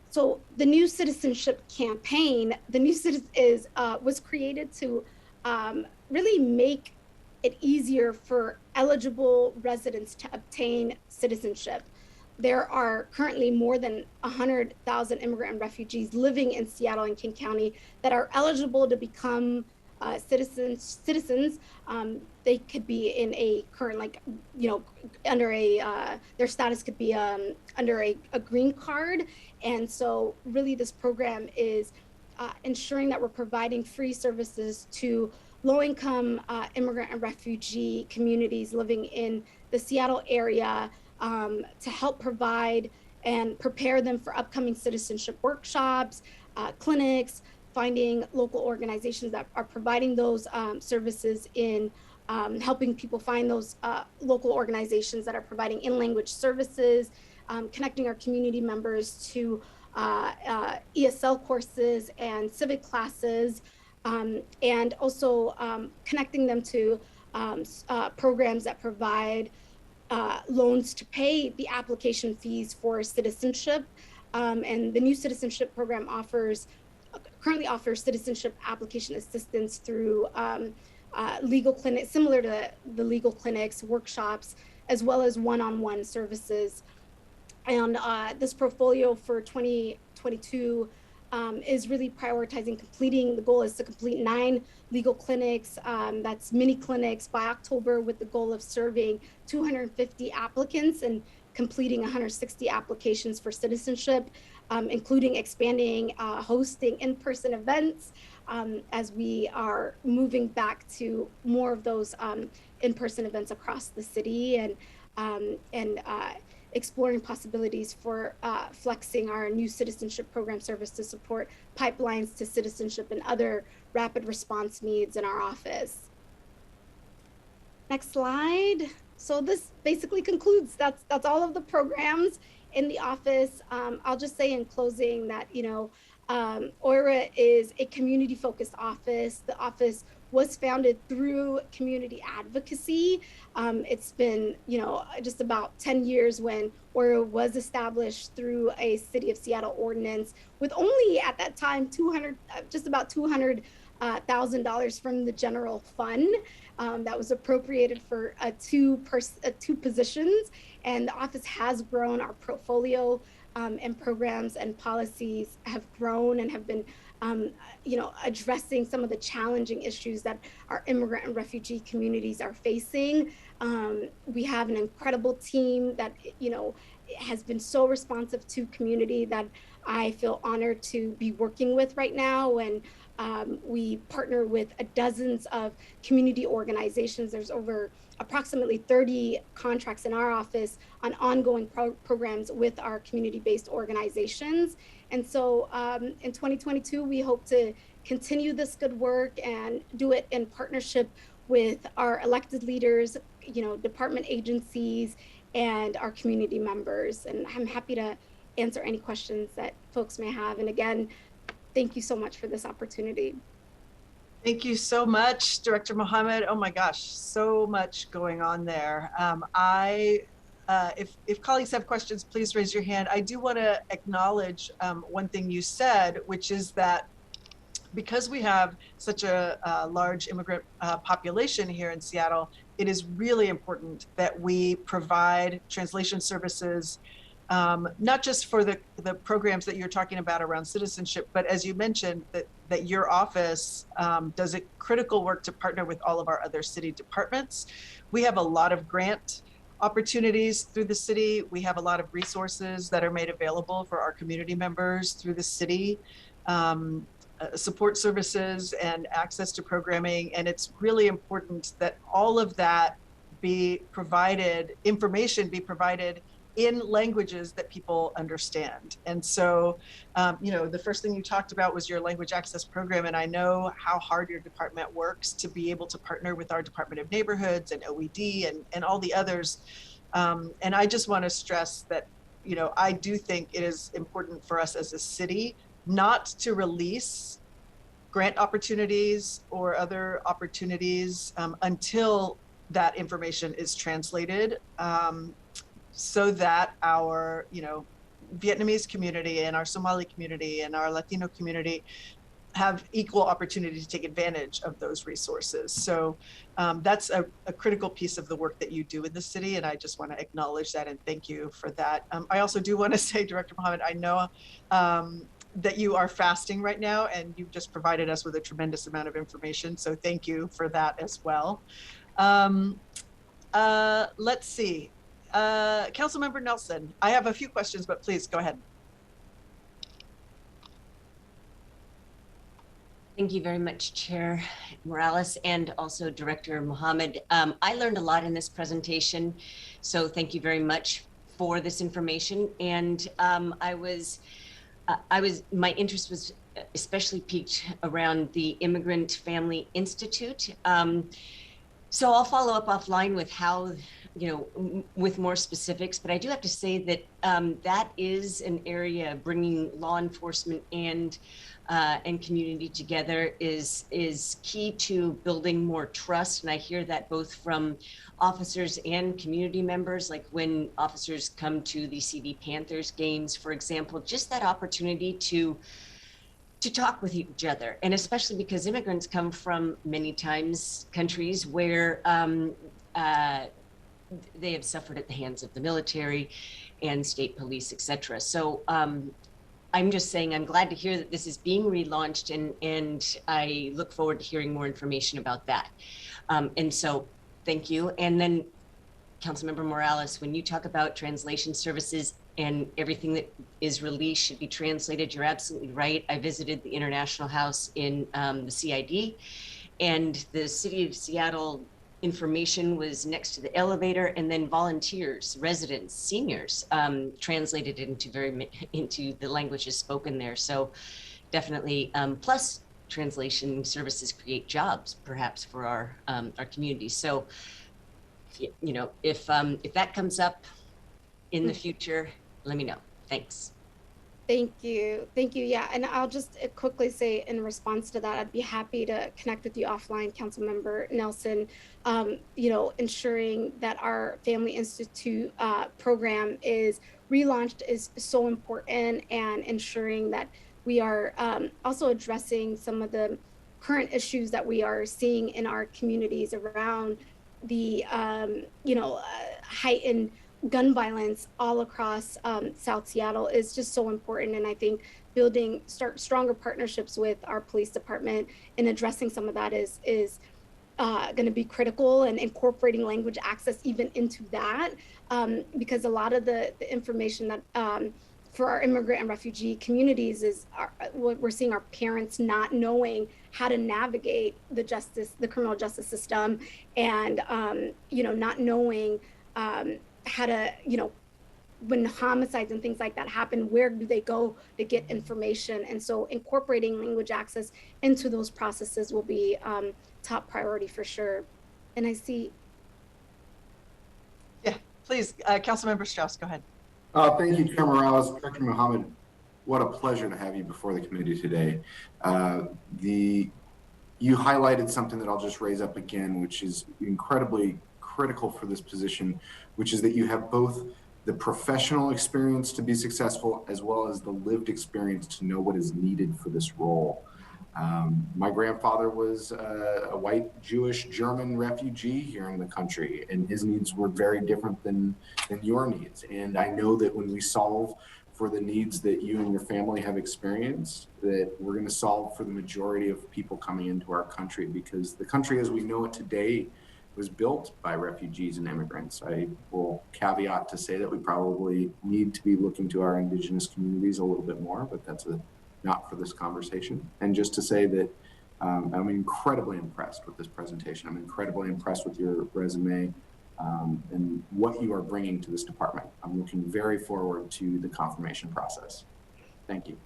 So the new citizenship campaign, was created to really make it easier for eligible residents to obtain citizenship. There are currently more than 100,000 immigrant and refugees living in Seattle and King County that are eligible to become citizens. They could be in a current, under their status could be under a green card. And so really this program is ensuring that we're providing free services to low-income immigrant and refugee communities living in the Seattle area to help provide and prepare them for upcoming citizenship workshops, clinics, finding local organizations that are providing those services in helping people find those local organizations that are providing in-language services, connecting our community members to ESL courses and civic classes, and also connecting them to programs that provide loans to pay the application fees for citizenship. And the new Citizenship Program currently offers citizenship application assistance through legal clinics, similar to the legal clinics, workshops, as well as one-on-one services. And this portfolio for 2022 is really prioritizing the goal is to complete 9 legal clinics, that's mini clinics by October, with the goal of serving 250 applicants and completing 160 applications for citizenship, including expanding, hosting in-person events as we are moving back to more of those in-person events across the city, and exploring possibilities for flexing our new citizenship program service to support pipelines to citizenship and other rapid response needs in our office. Next slide. So this basically concludes, that's all of the programs in the office. I'll just say in closing that, OIRA is a community-focused office. The office was founded through community advocacy. It's been, just about 10 years when OIRA was established through a City of Seattle ordinance with only at that time just about $200,000 from the general fund that was appropriated for two positions. And the office has grown. Our portfolio and programs and policies have grown and have been addressing some of the challenging issues that our immigrant and refugee communities are facing. We have an incredible team that, has been so responsive to community that I feel honored to be working with right now. And we partner with dozens of community organizations. There's over approximately 30 contracts in our office on ongoing programs with our community-based organizations. And so in 2022, we hope to continue this good work and do it in partnership with our elected leaders, department agencies, and our community members. And I'm happy to answer any questions that folks may have. And again, thank you so much for this opportunity. Thank you so much, Director Mohammed. Oh my gosh, so much going on there. If colleagues have questions, please raise your hand. I do want to acknowledge one thing you said, which is that because we have such a large immigrant population here in Seattle, it is really important that we provide translation services, not just for the programs that you're talking about around citizenship, but as you mentioned, that your office does a critical work to partner with all of our other city departments. We have a lot of grant opportunities through the city. We have a lot of resources that are made available for our community members through the city, support services and access to programming. And it's really important that all of that information be provided in languages that people understand. And so, the first thing you talked about was your language access program. And I know how hard your department works to be able to partner with our Department of Neighborhoods and OED and all the others. And I just want to stress that, I do think it is important for us as a city not to release grant opportunities or other opportunities until that information is translated, so that our, Vietnamese community and our Somali community and our Latino community have equal opportunity to take advantage of those resources. So that's a critical piece of the work that you do in the city, and I just want to acknowledge that and thank you for that. I also do want to say, Director Mohammed, I know that you are fasting right now, and you've just provided us with a tremendous amount of information, so thank you for that as well. Let's see. Councilmember Nelson, I have a few questions, but please go ahead. Thank you very much, Chair Morales, and also Director Mohammed. I learned a lot in this presentation, so thank you very much for this information. And my interest was especially piqued around the Immigrant Family Institute. So I'll follow up offline with how, with more specifics, but I do have to say that that is an area bringing law enforcement and community together is key to building more trust. And I hear that both from officers and community members, like when officers come to the CD Panthers games, for example, just that opportunity to talk with each other. And especially because immigrants come from many times countries where they have suffered at the hands of the military and state police, etc. So I'm just saying I'm glad to hear that this is being relaunched, and I look forward to hearing more information about that. And so thank you. And then Councilmember Morales, when you talk about translation services and everything that is released should be translated, you're absolutely right. I visited the International House in the CID, and the City of Seattle information was next to the elevator, and then volunteers, residents, seniors translated into the languages spoken there. So definitely, plus translation services create jobs, perhaps, for our community. So, if that comes up in the future, let me know. Thanks. Thank you. Yeah, and I'll just quickly say in response to that, I'd be happy to connect with you offline, Councilmember Nelson. Ensuring that our Family Institute program is relaunched is so important, and ensuring that we are also addressing some of the current issues that we are seeing in our communities around the heightened gun violence all across South Seattle is just so important. And I think start stronger partnerships with our police department in addressing some of that is going to be critical, and incorporating language access even into that, because a lot of the information that for our immigrant and refugee communities is what we're seeing, our parents not knowing how to navigate the criminal justice system, and not knowing how to, when homicides and things like that happen, where do they go to get information? And so incorporating language access into those processes will be top priority for sure. And I see. Yeah, please, Councilmember Strauss, go ahead. Thank you, Chair Morales. Director Mohammed, what a pleasure to have you before the committee today. You highlighted something that I'll just raise up again, which is incredibly critical for this position, which is that you have both the professional experience to be successful as well as the lived experience to know what is needed for this role. My grandfather was a white Jewish German refugee here in the country, and his needs were very different than your needs. And I know that when we solve for the needs that you and your family have experienced, that we're going to solve for the majority of people coming into our country, because the country as we know it today was built by refugees and immigrants. I will caveat to say that we probably need to be looking to our indigenous communities a little bit more, but that's not for this conversation. And just to say that I'm incredibly impressed with this presentation. I'm incredibly impressed with your resume and what you are bringing to this department. I'm looking very forward to the confirmation process. Thank you.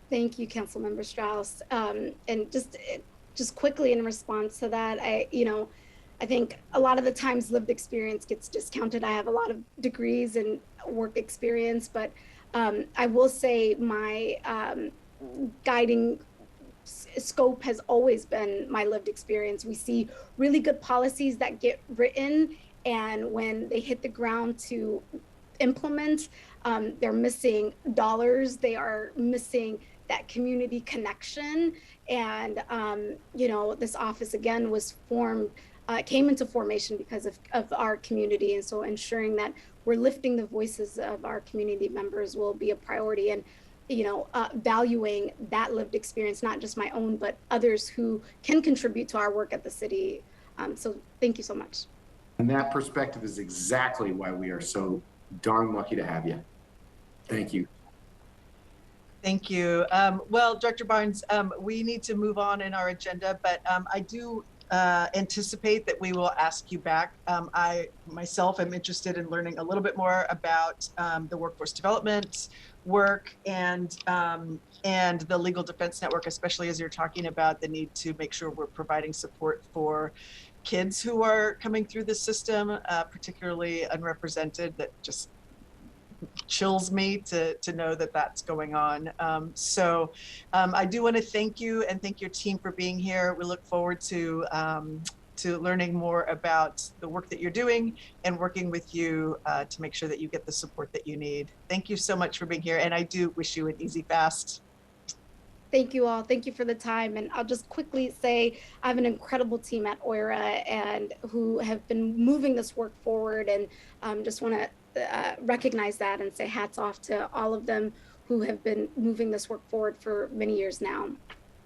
Thank you, Councilmember Strauss. And just quickly in response to that, I think a lot of the times lived experience gets discounted. I have a lot of degrees and work experience, but I will say my guiding scope has always been my lived experience. We see really good policies that get written, and when they hit the ground to implement, they're missing dollars. They are missing that community connection. And, you know, this office again was formed, came into formation because of our community. And so ensuring that we're lifting the voices of our community members will be a priority. And, you know, valuing that lived experience, not just my own, but others who can contribute to our work at the city. So thank you so much. And that perspective is exactly why we are so darn lucky to have you. Thank you. Thank you. Well, Director Barnes, we need to move on in our agenda, but I do anticipate that we will ask you back. I myself am interested in learning a little bit more about the workforce development work and the legal defense network, especially as you're talking about the need to make sure we're providing support for kids who are coming through the system, particularly unrepresented. That just chills me to know that that's going on. So I do want to thank you and thank your team for being here. We look forward to learning more about the work that you're doing and working with you to make sure that you get the support that you need. Thank you so much for being here, and I do wish you an easy fast. Thank you all. Thank you for the time. And I'll just quickly say I have an incredible team at OIRA and who have been moving this work forward, and just want to recognize that and say hats off to all of them who have been moving this work forward for many years now.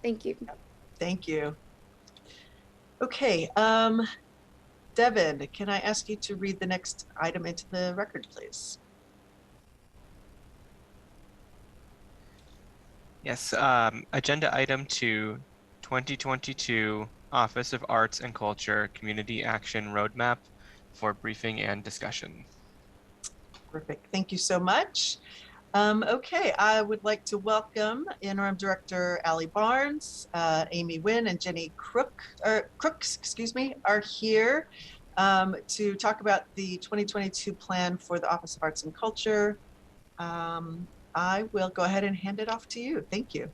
Thank you. Thank you. Okay, Devin, can I ask you to read the next item into the record, please? Yes, agenda item 2, 2022 Office of Arts and Culture Community Action Roadmap for briefing and discussion. Perfect. Thank you so much. Okay, I would like to welcome Interim Director Ali Barnes, Amy Wynn, and Jenny Crooks, excuse me, are here to talk about the 2022 plan for the Office of Arts and Culture. I will go ahead and hand it off to you. Thank you.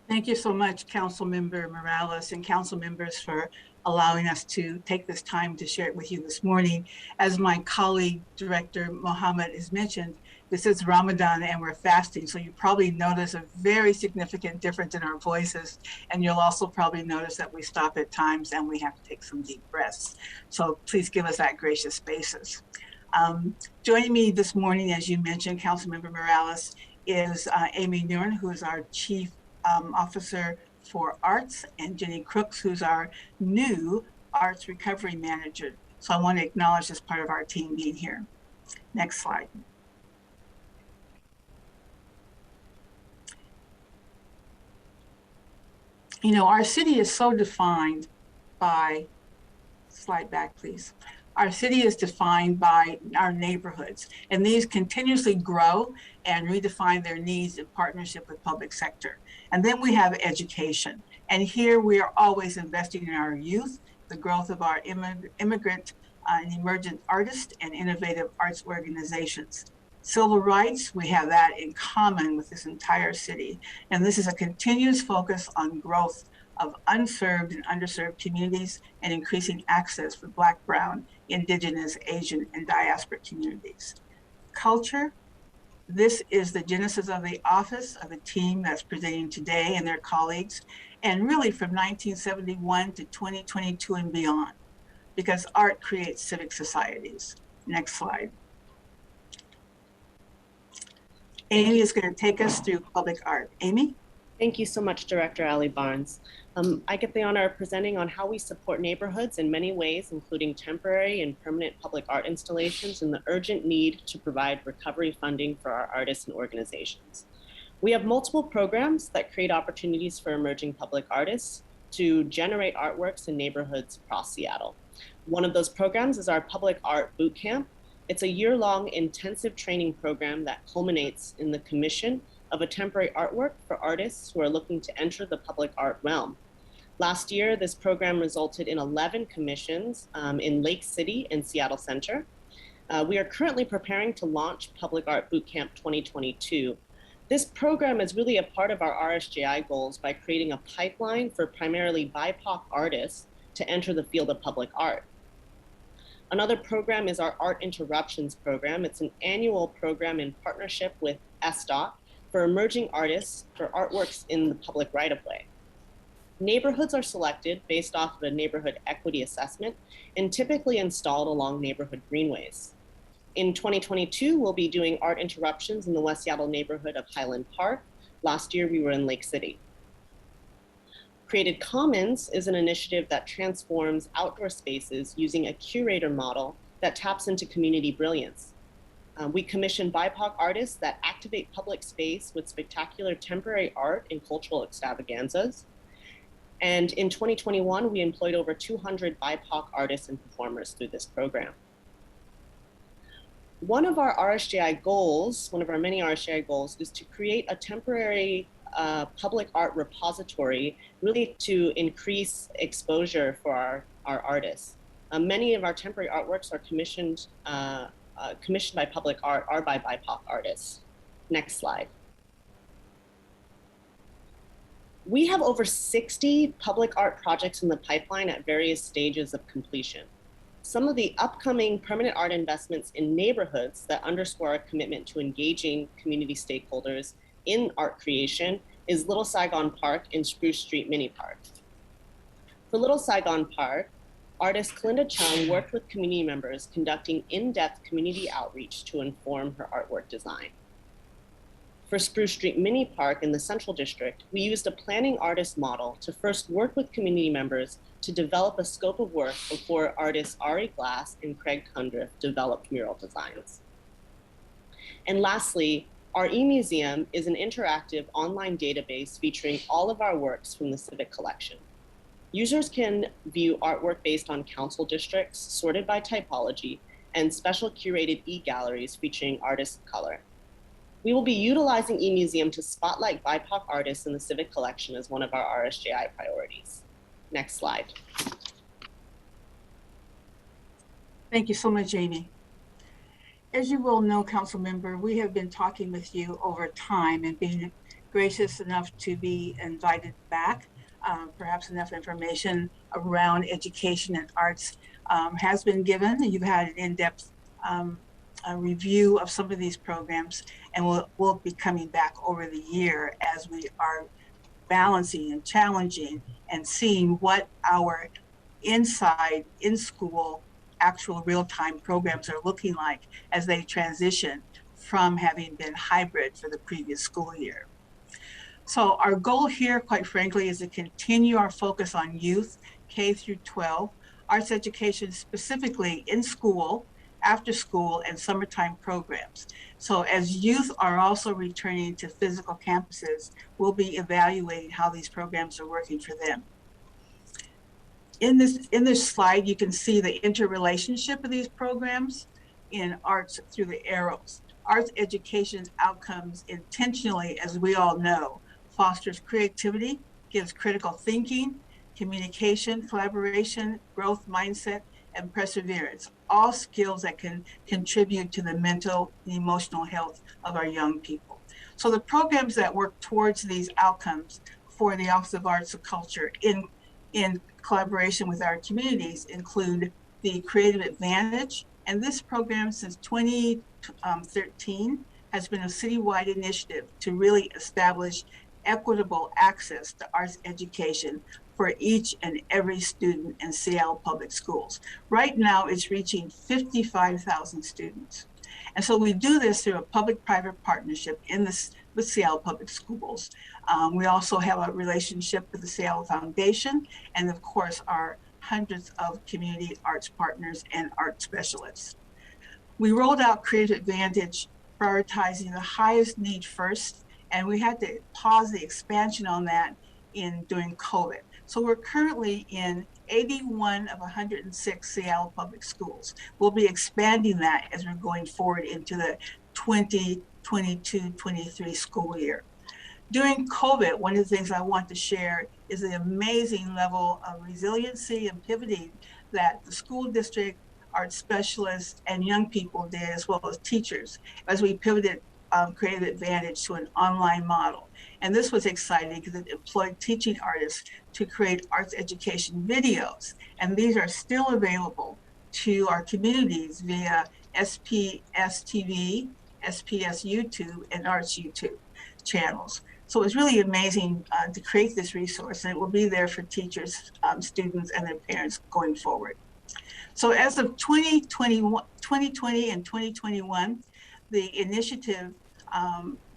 Thank you so much, Councilmember Morales and council members, for allowing us to take this time to share it with you this morning. As my colleague, Director Mohammed, has mentioned, this is Ramadan and we're fasting. So you probably notice a very significant difference in our voices. And you'll also probably notice that we stop at times and we have to take some deep breaths. So please give us that gracious spaces. Joining me this morning, as you mentioned, Councilmember Morales, is Amy Nguyen, who is our Chief Officer for Arts, and Jenny Crooks, who's our new Arts Recovery Manager. So I want to acknowledge this part of our team being here. Next slide. You know, our city is so defined by, slide back please. Our city is defined by our neighborhoods, and these continuously grow and redefine their needs in partnership with public sector. And then we have education. And here we are always investing in our youth, the growth of our immigrant and emergent artists and innovative arts organizations. Civil rights, we have that in common with this entire city. And this is a continuous focus on growth of unserved and underserved communities and increasing access for Black, Brown, Indigenous, Asian, and diaspora communities. Culture, this is the genesis of the office of the team that's presenting today and their colleagues, and really from 1971 to 2022 and beyond, because art creates civic societies. Next slide. Amy is going to take us through public art. Amy? Thank you so much, Director Ali Barnes. I get the honor of presenting on how we support neighborhoods in many ways, including temporary and permanent public art installations and the urgent need to provide recovery funding for our artists and organizations. We have multiple programs that create opportunities for emerging public artists to generate artworks in neighborhoods across Seattle. One of those programs is our Public Art Bootcamp. It's a year-long intensive training program that culminates in the commission of a temporary artwork for artists who are looking to enter the public art realm. Last year, this program resulted in 11 commissions in Lake City and Seattle Center. We are currently preparing to launch Public Art Bootcamp 2022. This program is really a part of our RSJI goals by creating a pipeline for primarily BIPOC artists to enter the field of public art. Another program is our Art Interruptions program. It's an annual program in partnership with SDOT for emerging artists for artworks in the public right-of-way. Neighborhoods are selected based off of a neighborhood equity assessment and typically installed along neighborhood greenways. In 2022, we'll be doing art interruptions in the West Seattle neighborhood of Highland Park. Last year, we were in Lake City. Created Commons is an initiative that transforms outdoor spaces using a curator model that taps into community brilliance. We commission BIPOC artists that activate public space with spectacular temporary art and cultural extravaganzas. And in 2021, we employed over 200 BIPOC artists and performers through this program. One of our RSJI goals, one of our many RSJI goals, is to create a temporary public art repository, really to increase exposure for our artists. Many of our temporary artworks are commissioned by public art or by BIPOC artists. Next slide. We have over 60 public art projects in the pipeline at various stages of completion. Some of the upcoming permanent art investments in neighborhoods that underscore our commitment to engaging community stakeholders in art creation is Little Saigon Park and Spruce Street Mini Park. For Little Saigon Park, artist Clinda Chung worked with community members conducting in-depth community outreach to inform her artwork design. For Spruce Street Mini Park in the Central District, we used a planning artist model to first work with community members to develop a scope of work before artists Ari Glass and Craig Cundriff developed mural designs. And lastly, our e-museum is an interactive online database featuring all of our works from the Civic Collection. Users can view artwork based on council districts, sorted by typology, and special curated e-galleries featuring artists of color. We will be utilizing eMuseum to spotlight BIPOC artists in the Civic Collection as one of our RSJI priorities. Next slide. Thank you so much, Amy. As you will know, Council Member, we have been talking with you over time and being gracious enough to be invited back. Perhaps enough information around education and arts has been given. You've had an in-depth review of some of these programs, and we'll be coming back over the year as we are balancing and challenging and seeing what our inside in-school actual real-time programs are looking like as they transition from having been hybrid for the previous school year. So our goal here, quite frankly, is to continue our focus on youth, K through 12, arts education specifically in school, after school, and summertime programs. So as youth are also returning to physical campuses, we'll be evaluating how these programs are working for them. In this slide, you can see the interrelationship of these programs in arts through the arrows. Arts education's outcomes intentionally, as we all know, fosters creativity, gives critical thinking, communication, collaboration, growth mindset, and perseverance, all skills that can contribute to the mental and emotional health of our young people. So the programs that work towards these outcomes for the Office of Arts and Culture in collaboration with our communities include the Creative Advantage, and this program since 2013 has been a citywide initiative to really establish equitable access to arts education for each and every student in Seattle Public Schools. Right now, it's reaching 55,000 students. And so we do this through a public-private partnership with Seattle Public Schools. We also have a relationship with the Seattle Foundation, and of course, our hundreds of community arts partners and art specialists. We rolled out Creative Advantage, prioritizing the highest need first, and we had to pause the expansion on that during COVID. So we're currently in 81 of 106 Seattle Public Schools. We'll be expanding that as we're going forward into the 2022-23 school year. During COVID, one of the things I want to share is the amazing level of resiliency and pivoting that the school district, art specialists, and young people did, as well as teachers, as we pivoted Creative Advantage to an online model. And this was exciting because it employed teaching artists to create arts education videos. And these are still available to our communities via SPS TV, SPS YouTube, and Arts YouTube channels. So it's really amazing to create this resource, and it will be there for teachers, students, and their parents going forward. So as of 2020 and 2021, the initiative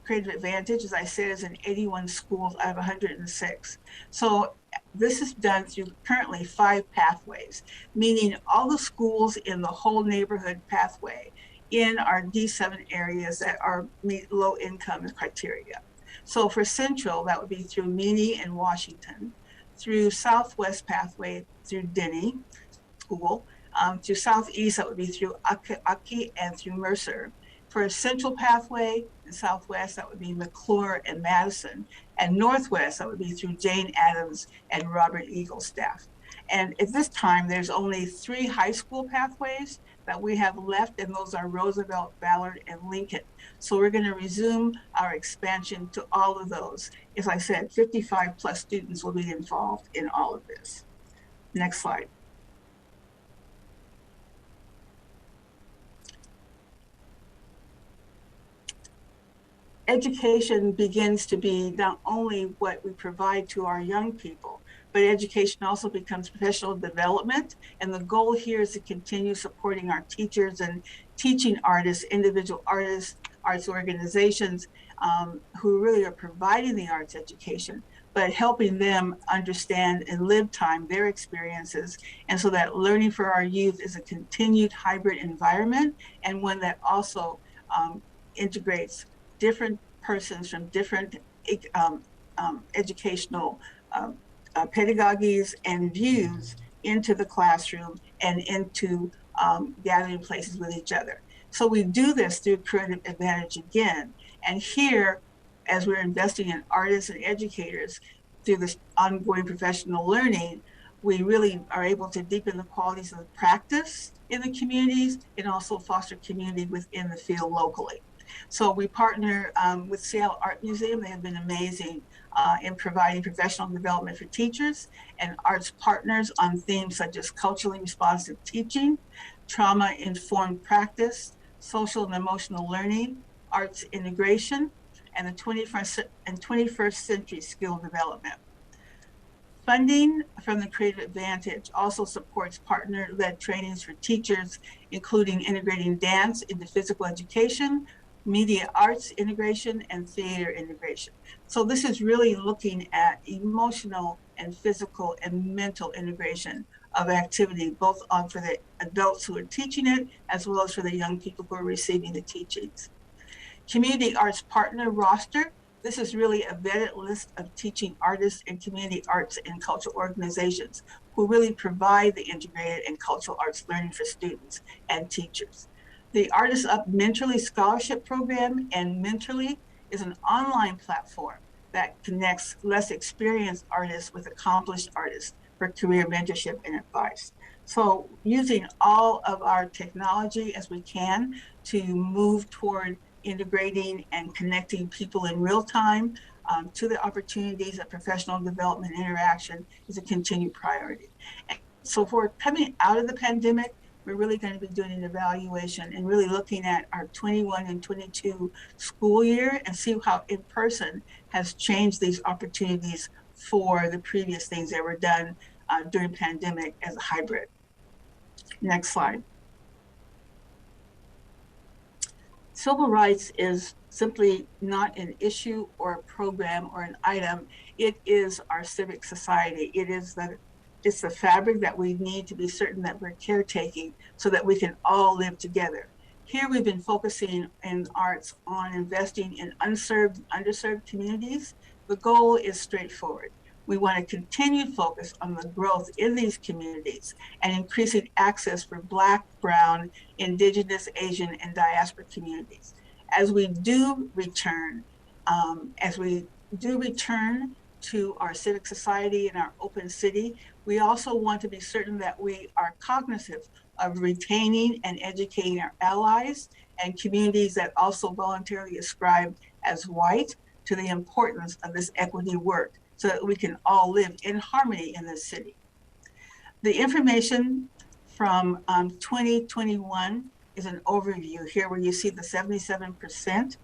Creative Advantage, as I said, is in 81 schools out of 106. So this is done through currently 5 pathways, meaning all the schools in the whole neighborhood pathway in our D7 areas that are meet low income criteria. So for Central, that would be through Meany and Washington, through Southwest pathway through Denny School, to Southeast, that would be through Aki and through Mercer. For a Central pathway in Southwest, that would be McClure and Madison. And Northwest, that would be through Jane Addams and Robert Eagle staff. And at this time, there's only 3 high school pathways that we have left, and those are Roosevelt, Ballard, and Lincoln. So we're going to resume our expansion to all of those. As I said, 55 plus students will be involved in all of this. Next slide. Education begins to be not only what we provide to our young people, but education also becomes professional development. And the goal here is to continue supporting our teachers and teaching artists, individual artists, arts organizations who really are providing the arts education, but helping them understand in live time their experiences. And so that learning for our youth is a continued hybrid environment, and one that also integrates different persons from different educational pedagogies and views into the classroom and into gathering places with each other. So we do this through Creative Advantage again. And here, as we're investing in artists and educators through this ongoing professional learning, we really are able to deepen the qualities of the practice in the communities and also foster community within the field locally. So we partner with Seattle Art Museum. They have been amazing in providing professional development for teachers and arts partners on themes such as culturally responsive teaching, trauma-informed practice, social and emotional learning, arts integration, and the 21st century skill development. Funding from the Creative Advantage also supports partner-led trainings for teachers, including integrating dance into physical education, media arts integration, and theater integration. So this is really looking at emotional and physical and mental integration of activity, both for the adults who are teaching it, as well as for the young people who are receiving the teachings. Community arts partner roster. This is really a vetted list of teaching artists and community arts and cultural organizations who really provide the integrated and cultural arts learning for students and teachers. The Artists Up Mentorly Scholarship Program and Mentorly is an online platform that connects less experienced artists with accomplished artists for career mentorship and advice. So using all of our technology as we can to move toward integrating and connecting people in real time to the opportunities of professional development and interaction is a continued priority. And so for coming out of the pandemic, we're really going to be doing an evaluation and really looking at our 21 and 22 school year and see how in-person has changed these opportunities for the previous things that were done during pandemic as a hybrid. Next slide. Civil rights is simply not an issue or a program or an item. It is our civic society. It's the fabric that we need to be certain that we're caretaking so that we can all live together. Here we've been focusing in arts on investing in unserved, underserved communities. The goal is straightforward. We want to continue focus on the growth in these communities and increasing access for Black, Brown, Indigenous, Asian, and diaspora communities. As we do return to our civic society and our open city, we also want to be certain that we are cognizant of retaining and educating our allies and communities that also voluntarily ascribe as white to the importance of this equity work so that we can all live in harmony in this city. The information from 2021 is an overview here where you see the 77%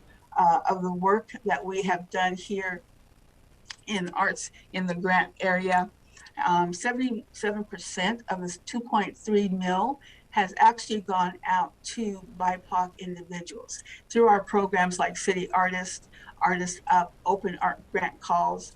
of the work that we have done here in arts in the grant area. 77% of this 2.3 mil has actually gone out to BIPOC individuals through our programs like City Artists, Artists Up, Open Art Grant Calls,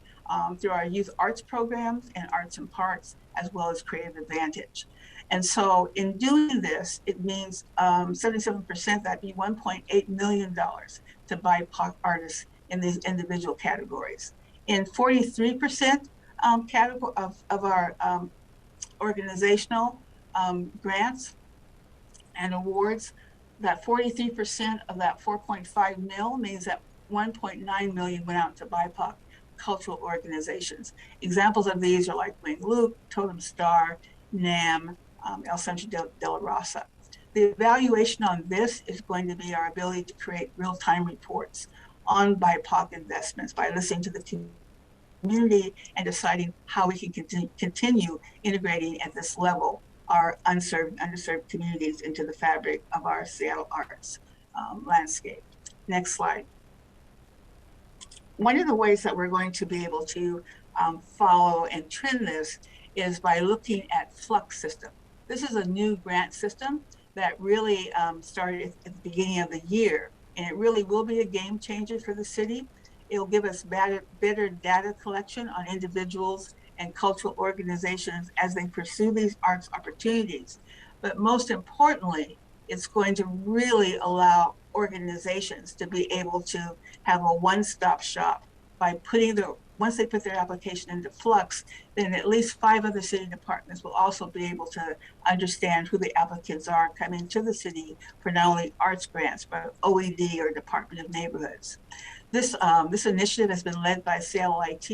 through our youth arts programs and Arts and Parks, as well as Creative Advantage. And so in doing this, it means 77%, that'd be $1.8 million to BIPOC artists in these individual categories. In 43% category of our organizational grants and awards, that 43% of that 4.5 mil means that 1.9 million went out to BIPOC cultural organizations. Examples of these are like Wing Luke, Totem Star, NAM, El Centro de la Raza. The evaluation on this is going to be our ability to create real-time reports on BIPOC investments by listening to the community and deciding how we can continue integrating at this level our underserved communities into the fabric of our Seattle arts landscape. Next slide. One of the ways that we're going to be able to follow and trend this is by looking at Flux system. This is a new grant system that really started at the beginning of the year, and it really will be a game changer for the city. It'll give us better data collection on individuals and cultural organizations as they pursue these arts opportunities. But most importantly, it's going to really allow organizations to be able to have a one-stop shop by once they put their application into Flux, then at least 5 other city departments will also be able to understand who the applicants are coming to the city for not only arts grants, but OED or Department of Neighborhoods. This initiative has been led by Seattle IT,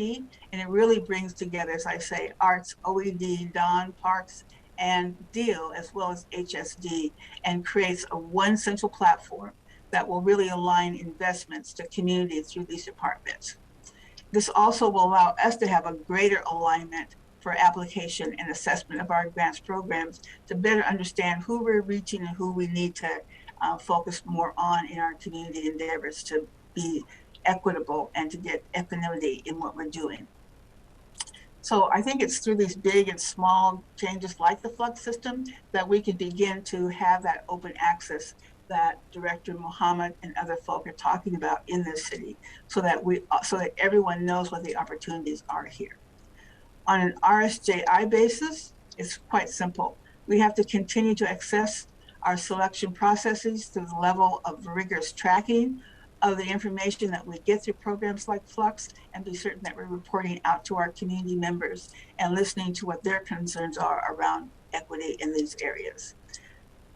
and it really brings together, as I say, arts, OED, Don, Parks, and DEAL, as well as HSD, and creates a one central platform that will really align investments to communities through these departments. This also will allow us to have a greater alignment for application and assessment of our grants programs to better understand who we're reaching and who we need to focus more on in our community endeavors to be equitable and to get equanimity in what we're doing. So I think it's through these big and small changes like the Flux system that we can begin to have that open access that Director Mohammed and other folk are talking about in this city, so that everyone knows what the opportunities are here. On an RSJI basis, it's quite simple. We have to continue to access our selection processes through the level of rigorous tracking of the information that we get through programs like Flux, and be certain that we're reporting out to our community members and listening to what their concerns are around equity in these areas.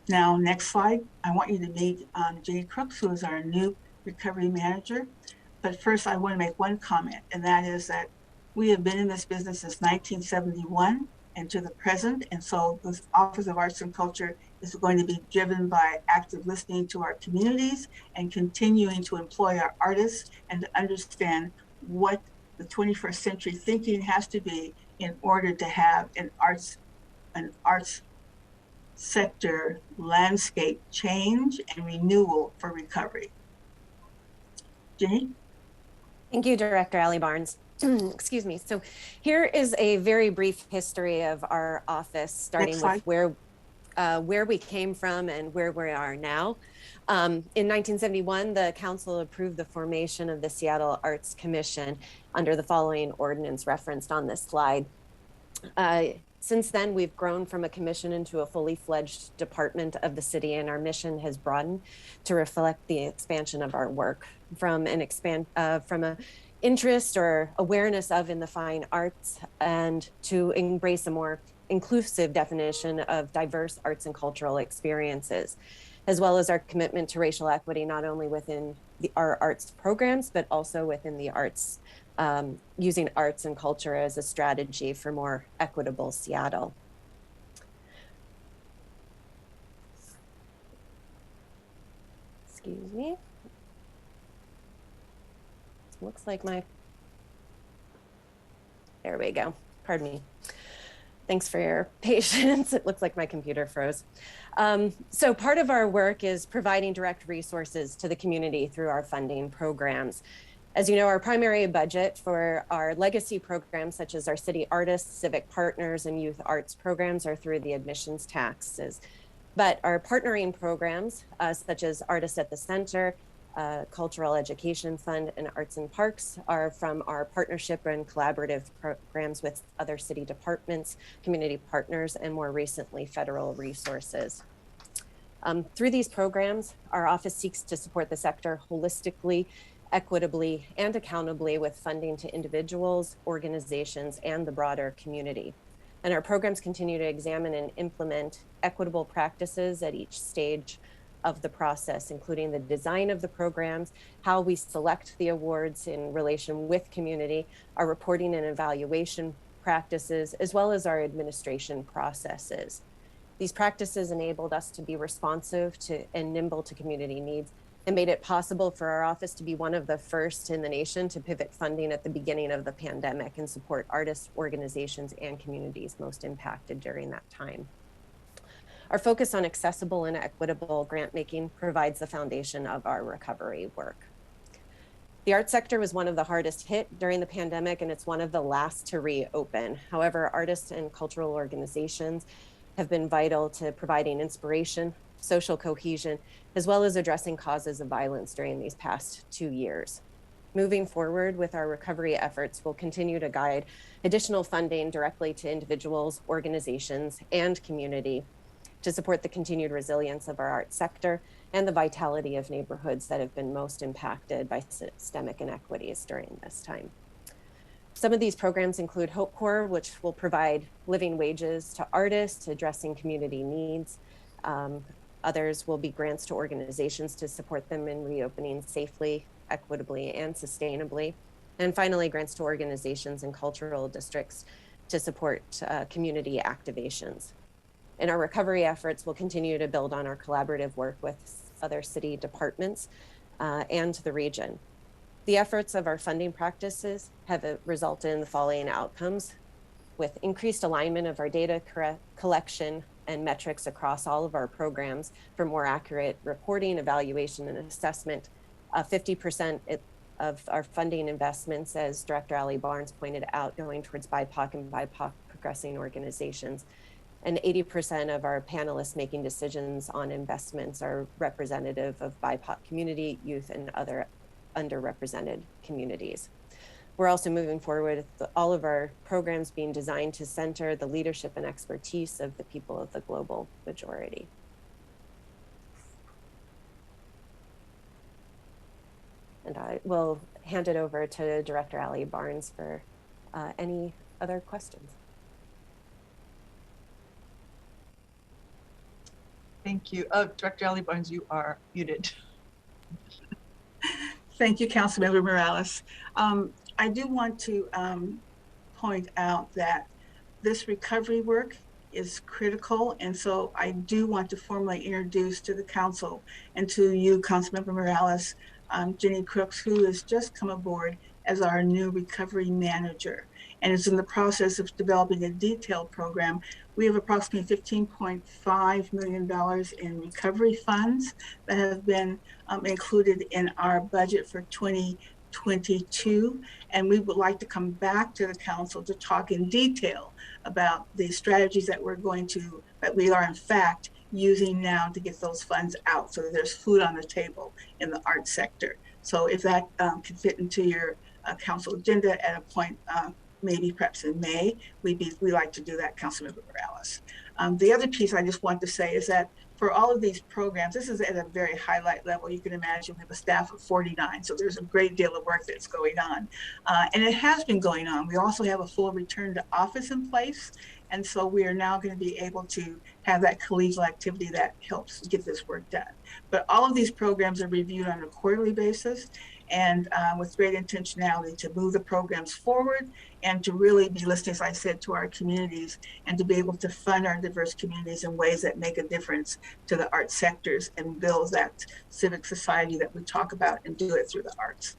Now, next slide. I want you to meet Jenny Crooks, who is our new recovery manager. But first, I want to make one comment, and that is that we have been in this business since 1971 and to the present. And so this Office of Arts and Culture is going to be driven by active listening to our communities and continuing to employ our artists and to understand what the 21st century thinking has to be in order to have an arts sector landscape change and renewal for recovery. Jenny? Thank you, Director Ali Barnes. Excuse me. So here is a very brief history of our office, starting with where we came from and where we are now. In 1971, the council approved the formation of the Seattle Arts Commission under the following ordinance referenced on this slide. Since then, we've grown from a commission into a fully fledged department of the city, and our mission has broadened to reflect the expansion of our work from a interest or awareness of in the fine arts, and to embrace a more inclusive definition of diverse arts and cultural experiences, as well as our commitment to racial equity, not only within our arts programs, but also within the arts, using arts and culture as a strategy for more equitable Seattle. Excuse me. Looks like there we go. Pardon me. Thanks for your patience. It looks like my computer froze. So part of our work is providing direct resources to the community through our funding programs. As you know, our primary budget for our legacy programs, such as our city artists, civic partners, and youth arts programs, are through the admissions taxes. But our partnering programs, such as Artists at the Center, Cultural Education Fund, and Arts and Parks, are from our partnership and collaborative programs with other city departments, community partners, and more recently, federal resources. Through these programs, our office seeks to support the sector holistically, equitably, and accountably with funding to individuals, organizations, and the broader community. And our programs continue to examine and implement equitable practices at each stage of the process, including the design of the programs, how we select the awards in relation with community, our reporting and evaluation practices, as well as our administration processes. These practices enabled us to be responsive to and nimble to community needs, and made it possible for our office to be one of the first in the nation to pivot funding at the beginning of the pandemic and support artists, organizations, and communities most impacted during that time. Our focus on accessible and equitable grant making provides the foundation of our recovery work. The art sector was one of the hardest hit during the pandemic, and it's one of the last to reopen. However, artists and cultural organizations have been vital to providing inspiration, social cohesion, as well as addressing causes of violence during these past 2 years. Moving forward with our recovery efforts, we'll continue to guide additional funding directly to individuals, organizations, and community to support the continued resilience of our art sector and the vitality of neighborhoods that have been most impacted by systemic inequities during this time. Some of these programs include Hope Corps, which will provide living wages to artists, addressing community needs. Others will be grants to organizations to support them in reopening safely, equitably, and sustainably. And finally, grants to organizations and cultural districts to support community activations. In our recovery efforts, we'll continue to build on our collaborative work with other city departments and the region. The efforts of our funding practices have resulted in the following outcomes: with increased alignment of our data collection and metrics across all of our programs for more accurate reporting, evaluation, and assessment. 50% of our funding investments, as Director Ali Barnes pointed out, going towards BIPOC and BIPOC progressing organizations. And 80% of our panelists making decisions on investments are representative of BIPOC community, youth, and other underrepresented communities. We're also moving forward with all of our programs being designed to center the leadership and expertise of the people of the global majority. And I will hand it over to Director Ali Barnes for any other questions. Thank you. Director Ali Barnes, you are muted. Thank you, Councilmember Morales. I do want to point out that this recovery work is critical, and so I do want to formally introduce to the council and to you, Councilmember Morales, Jenny Crooks, who has just come aboard as our new recovery manager and is in the process of developing a detailed program. We have approximately $15.5 million in recovery funds that have been included in our budget for 2022. And we would like to come back to the council to talk in detail about the strategies that we are in fact using now to get those funds out so that there's food on the table in the art sector. So if that can fit into your council agenda at a point, maybe perhaps in May, we like to do that, Councilmember Morales. The other piece I just want to say is that for all of these programs, this is at a very highlight level. You can imagine we have a staff of 49, so there's a great deal of work that's going on. And it has been going on. We also have a full return to office in place, And so we are now going to be able to have that collegial activity that helps get this work done. But all of these programs are reviewed on a quarterly basis, and with great intentionality to move the programs forward and to really be listening, as I said, to our communities, and to be able to fund our diverse communities in ways that make a difference to the art sectors and build that civic society that we talk about, and do it through the arts.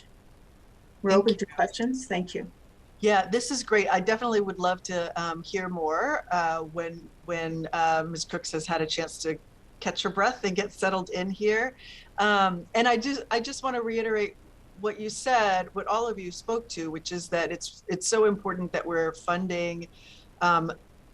We're open to questions. Thank you. Yeah, this is great. I definitely would love to hear more when Ms. Crooks has had a chance to catch her breath and get settled in here. And I just want to reiterate what you said, what all of you spoke to, which is that it's so important that we're funding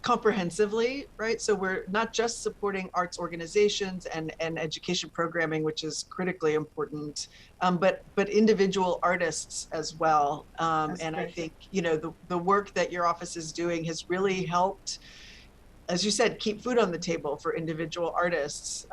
comprehensively, right? So we're not just supporting arts organizations and education programming, which is critically important, but individual artists as well. And I think, you know, the work that your office is doing has really helped, as you said, keep food on the table for individual artists,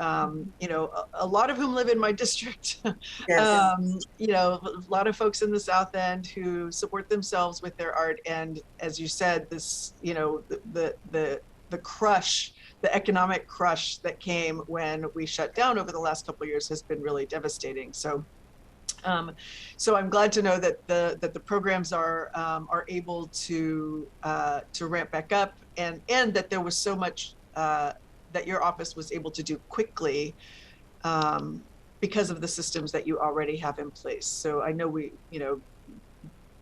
you know, a lot of whom live in my district. Yes. You know, a lot of folks in the South End who support themselves with their art. And as you said, this, you know, the crush, the economic crush that came when we shut down over the last couple of years has been really devastating. So so I'm glad to know that the programs are able to ramp back up, and that there was so much that your office was able to do quickly because of the systems that you already have in place. So I know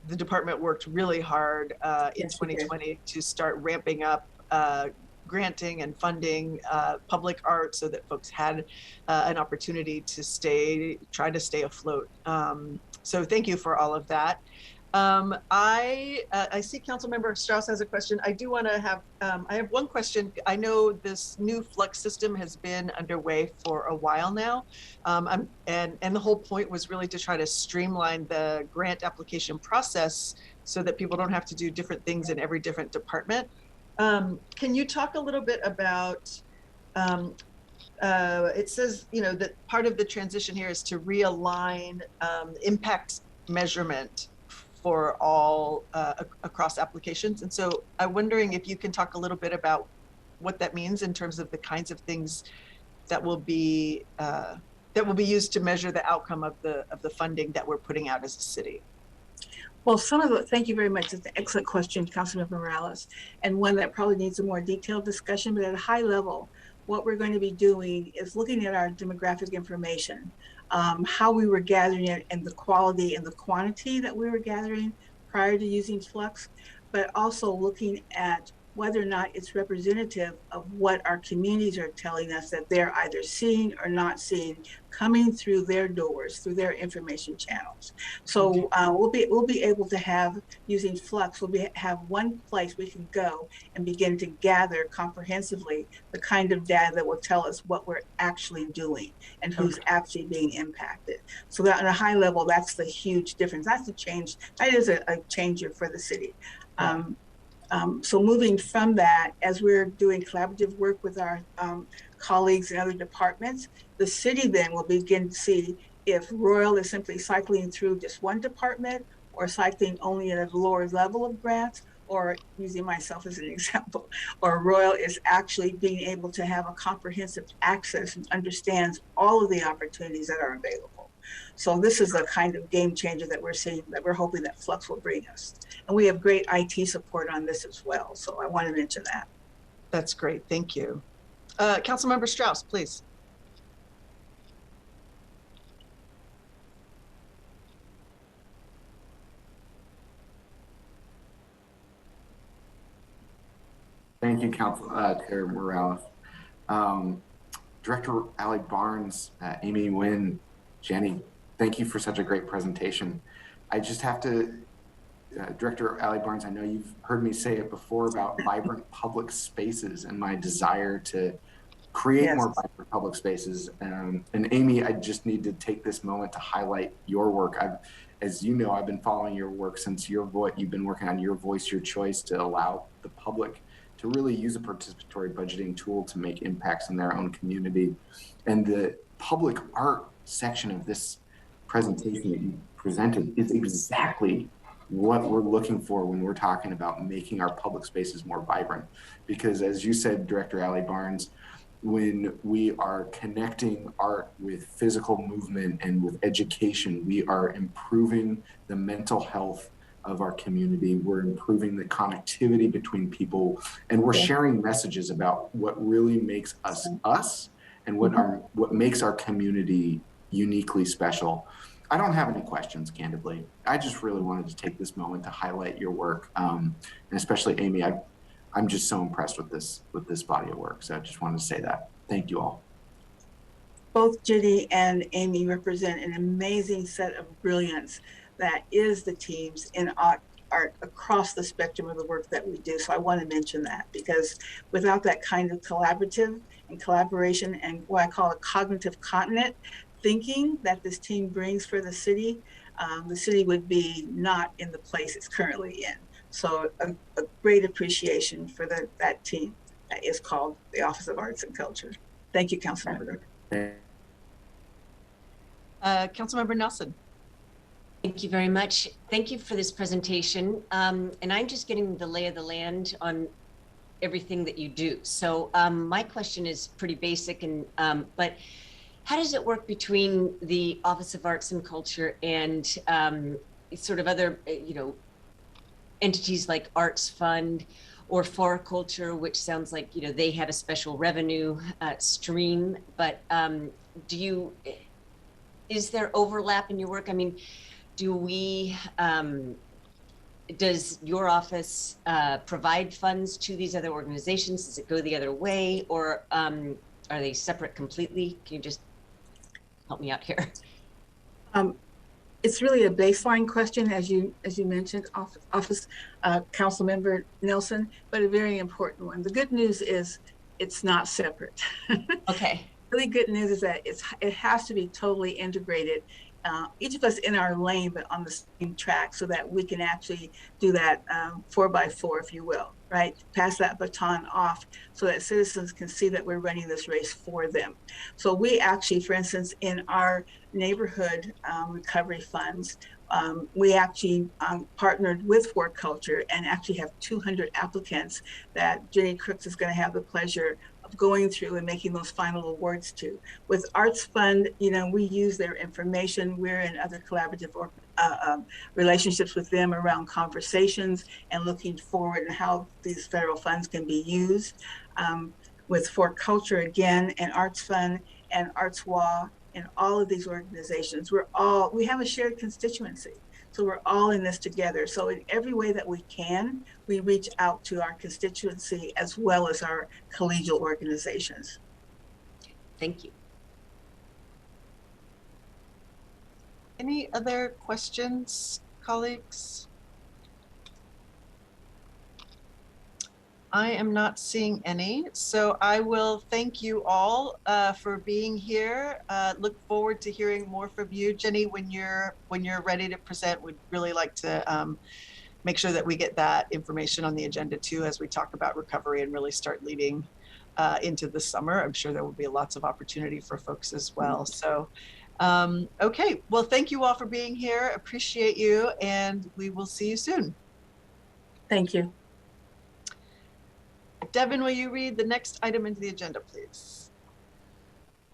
the department worked really hard in 2020 to start ramping up granting and funding public art so that folks had an opportunity to try to stay afloat. So thank you for all of that. I see Councilmember Strauss has a question. I do want to have, I have one question. I know this new Flux system has been underway for a while now. And the whole point was really to try to streamline the grant application process so that people don't have to do different things in every different department. Can you talk a little bit about, it says, you know, that part of the transition here is to realign impact measurement for all across applications. And so I'm wondering if you can talk a little bit about what that means in terms of the kinds of things that will be used to measure the outcome of the funding that we're putting out as a city. Well, thank you very much. It's an excellent question, Councilmember Morales, and one that probably needs a more detailed discussion, but at a high level, what we're going to be doing is looking at our demographic information, how we were gathering it, and the quality and the quantity that we were gathering prior to using Flux, but also looking at whether or not it's representative of what our communities are telling us that they're either seeing or not seeing coming through their doors, through their information channels. So we'll be able to have, using Flux, have one place we can go and begin to gather comprehensively the kind of data that will tell us what we're actually doing and who's actually being impacted. So that on a high level, that's the huge difference. That's the change. That is a changer for the city. So moving from that, as we're doing collaborative work with our colleagues in other departments, the city then will begin to see if Royal is simply cycling through just one department or cycling only at a lower level of grants, or using myself as an example, or Royal is actually being able to have a comprehensive access and understands all of the opportunities that are available. So this is the kind of game changer that we're seeing, that we're hoping that Flux will bring us. And we have great IT support on this as well. So I want to mention that. That's great. Thank you. Councilmember Strauss, please. Thank you, Chair Morales. Director Ali Barnes, Amy Nguyen, Jenny, thank you for such a great presentation. I just have to, Director Ali Barnes, I know you've heard me say it before about vibrant public spaces and my desire to create more vibrant public spaces. And Amy, I just need to take this moment to highlight your work. As you know, I've been following your work since you've been working on Your Voice, Your Choice to allow the public to really use a participatory budgeting tool to make impacts in their own community. And the public art section of this presentation that you presented is exactly what we're looking for when we're talking about making our public spaces more vibrant. Because as you said, Director Allie Barnes, when we are connecting art with physical movement and with education, we are improving the mental health of our community. We're improving the connectivity between people, and we're sharing messages about what really makes us us and what makes our community uniquely special. I don't have any questions, candidly. I just really wanted to take this moment to highlight your work, and especially Amy. I'm just so impressed with this body of work. So I just wanted to say that. Thank you all. Both Ginny and Amy represent an amazing set of brilliance that is the teams in art across the spectrum of the work that we do. So I want to mention that, because without that kind of collaborative and collaboration and what I call a cognitive continent thinking that this team brings for the city would be not in the place it's currently in. So a great appreciation for that team that is called the Office of Arts and Culture. Thank you, Councilmember. Councilmember Nelson. Thank you very much. Thank you for this presentation. And I'm just getting the lay of the land on everything that you do. So my question is pretty basic, but how does it work between the Office of Arts and Culture and sort of other, entities like Arts Fund or For Culture, which sounds like, they have a special revenue stream, but is there overlap in your work? I mean, does your office provide funds to these other organizations? Does it go the other way, or are they separate completely? Can you just help me out here? It's really a baseline question, as you mentioned, Office Council Member Nelson, but a very important one. The good news is it's not separate. Okay. Really good news is that it has to be totally integrated. Each of us in our lane, but on the same track, so that we can actually do that 4x4, if you will, right? Pass that baton off so that citizens can see that we're running this race for them. So we actually, for instance, in our neighborhood recovery funds, we actually partnered with For Culture and actually have 200 applicants that Jenny Crooks is going to have the pleasure of going through and making those final awards to. With Arts Fund, we use their information. We're in other collaborative relationships with them around conversations and looking forward and how these federal funds can be used. With For Culture again, and Arts Fund and Arts WA, and all of these organizations, we have a shared constituency. So we're all in this together. So in every way that we can, we reach out to our constituency as well as our collegial organizations. Thank you. Any other questions, colleagues? I am not seeing any, so I will thank you all for being here. Look forward to hearing more from you, Jenny. When you're ready to present, we'd really like to make sure that we get that information on the agenda too, as we talk about recovery and really start leading into the summer. I'm sure there will be lots of opportunity for folks as well. So, okay, well, thank you all for being here. Appreciate you, and we will see you soon. Thank you. Devin, will you read the next item into the agenda, please?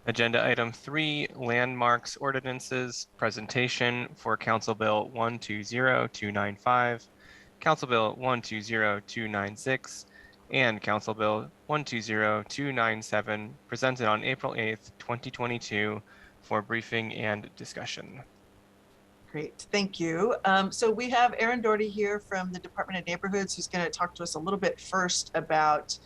Agenda item 3, Landmarks Ordinances Presentation for Council Bill 120295, Council Bill 120296, and Council Bill 120297, presented on April 8th, 2022 for briefing and discussion. Great, thank you. So we have Erin Doherty here from the Department of Neighborhoods, who's going to talk to us a little bit first about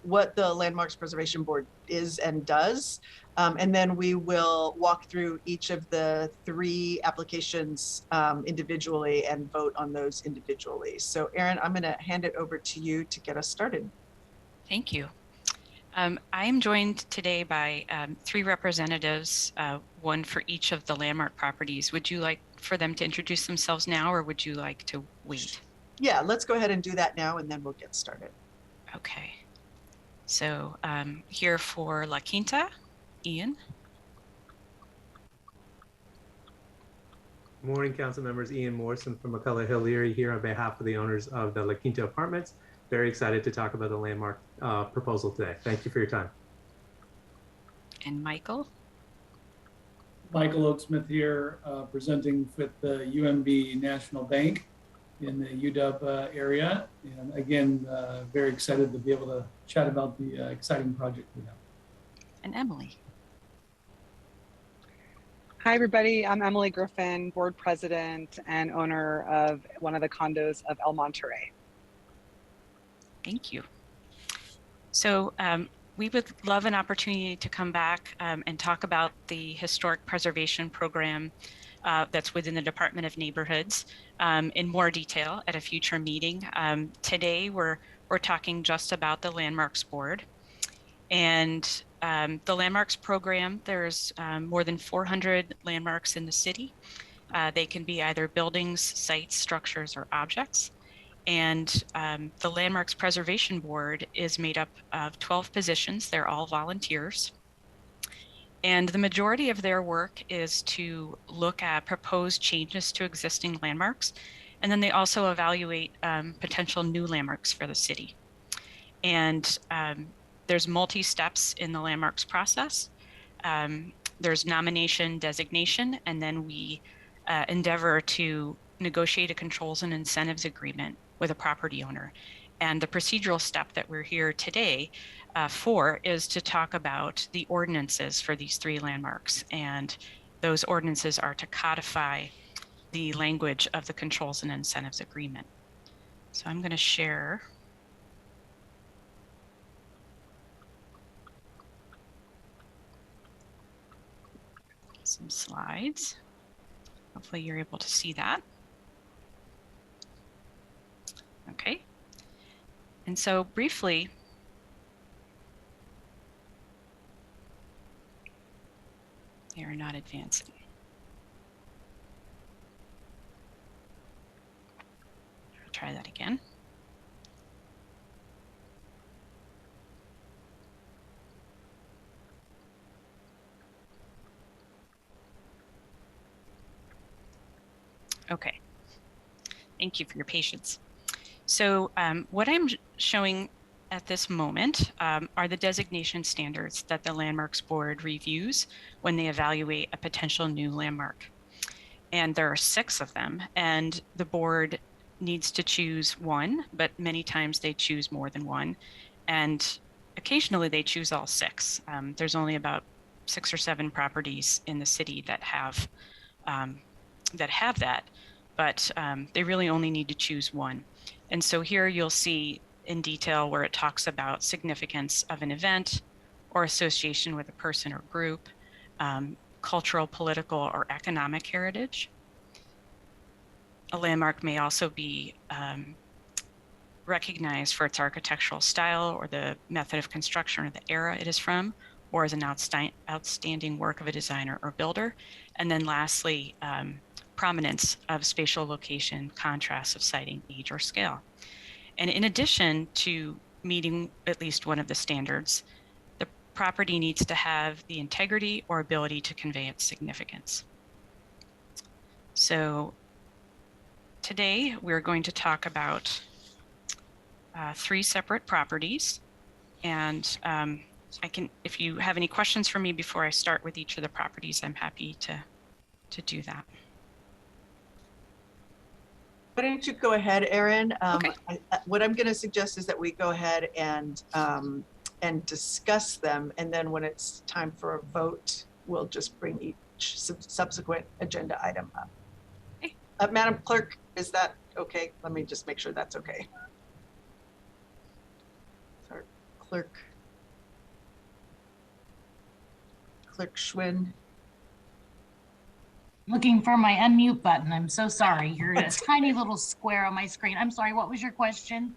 what the Landmarks Preservation Board is and does. And then we will walk through each of the 3 applications individually and vote on those individually. So Erin, I'm going to hand it over to you to get us started. Thank you. I am joined today by 3 representatives, one for each of the landmark properties. Would you like for them to introduce themselves now, or would you like to wait? Yeah, let's go ahead and do that now, and then we'll get started. Okay. So here for La Quinta, Ian. Morning, council members. Ian Morrison from McCullough Hill Leary here on behalf of the owners of the La Quinta Apartments. Very excited to talk about the landmark proposal today. Thank you for your time. And Michael? Michael Oaksmith here, presenting with the UMB National Bank in the UW area. And again, very excited to be able to chat about the exciting project we have. And Emily? Hi, everybody. I'm Emily Griffin, board president and owner of one of the condos of El Monterey. Thank you. So we would love an opportunity to come back and talk about the historic preservation program that's within the Department of Neighborhoods in more detail at a future meeting. Today, we're talking just about the Landmarks Board. And the Landmarks Program, there's more than 400 landmarks in the city. They can be either buildings, sites, structures, or objects. And the Landmarks Preservation Board is made up of 12 positions. They're all volunteers. And the majority of their work is to look at proposed changes to existing landmarks. And then they also evaluate potential new landmarks for the city. And there's multi-steps in the landmarks process. There's nomination, designation, and then we endeavor to negotiate a controls and incentives agreement with a property owner. And the procedural step that we're here today for is to talk about the ordinances for these 3 landmarks. And those ordinances are to codify the language of the controls and incentives agreement. So I'm going to share some slides. Hopefully you're able to see that. Okay. And so briefly, they are not advancing. I'll try that again. Okay. Thank you for your patience. So what I'm showing at this moment are the designation standards that the Landmarks Board reviews when they evaluate a potential new landmark. And there are 6 of them, and the board needs to choose one, but many times they choose more than one. And occasionally they choose all 6. There's only about 6 or 7 properties in the city that have that, but they really only need to choose one. And so here you'll see in detail where it talks about significance of an event or association with a person or group, cultural, political, or economic heritage. A landmark may also be recognized for its architectural style or the method of construction or the era it is from, or as an outstanding work of a designer or builder. And then lastly, prominence of spatial location, contrast of siting, age, or scale. And in addition to meeting at least one of the standards, the property needs to have the integrity or ability to convey its significance. So today we're going to talk about 3 separate properties. And if you have any questions for me before I start with each of the properties, I'm happy to do that. Why don't you go ahead, Erin? Okay. What I'm going to suggest is that we go ahead and discuss them, and then when it's time for a vote, we'll just bring each subsequent agenda item up. Okay. Madam Clerk, is that okay? Let me just make sure that's okay. Sorry, Clerk Schwinn. Looking for my unmute button. I'm so sorry. You're a tiny little square on my screen. I'm sorry, what was your question?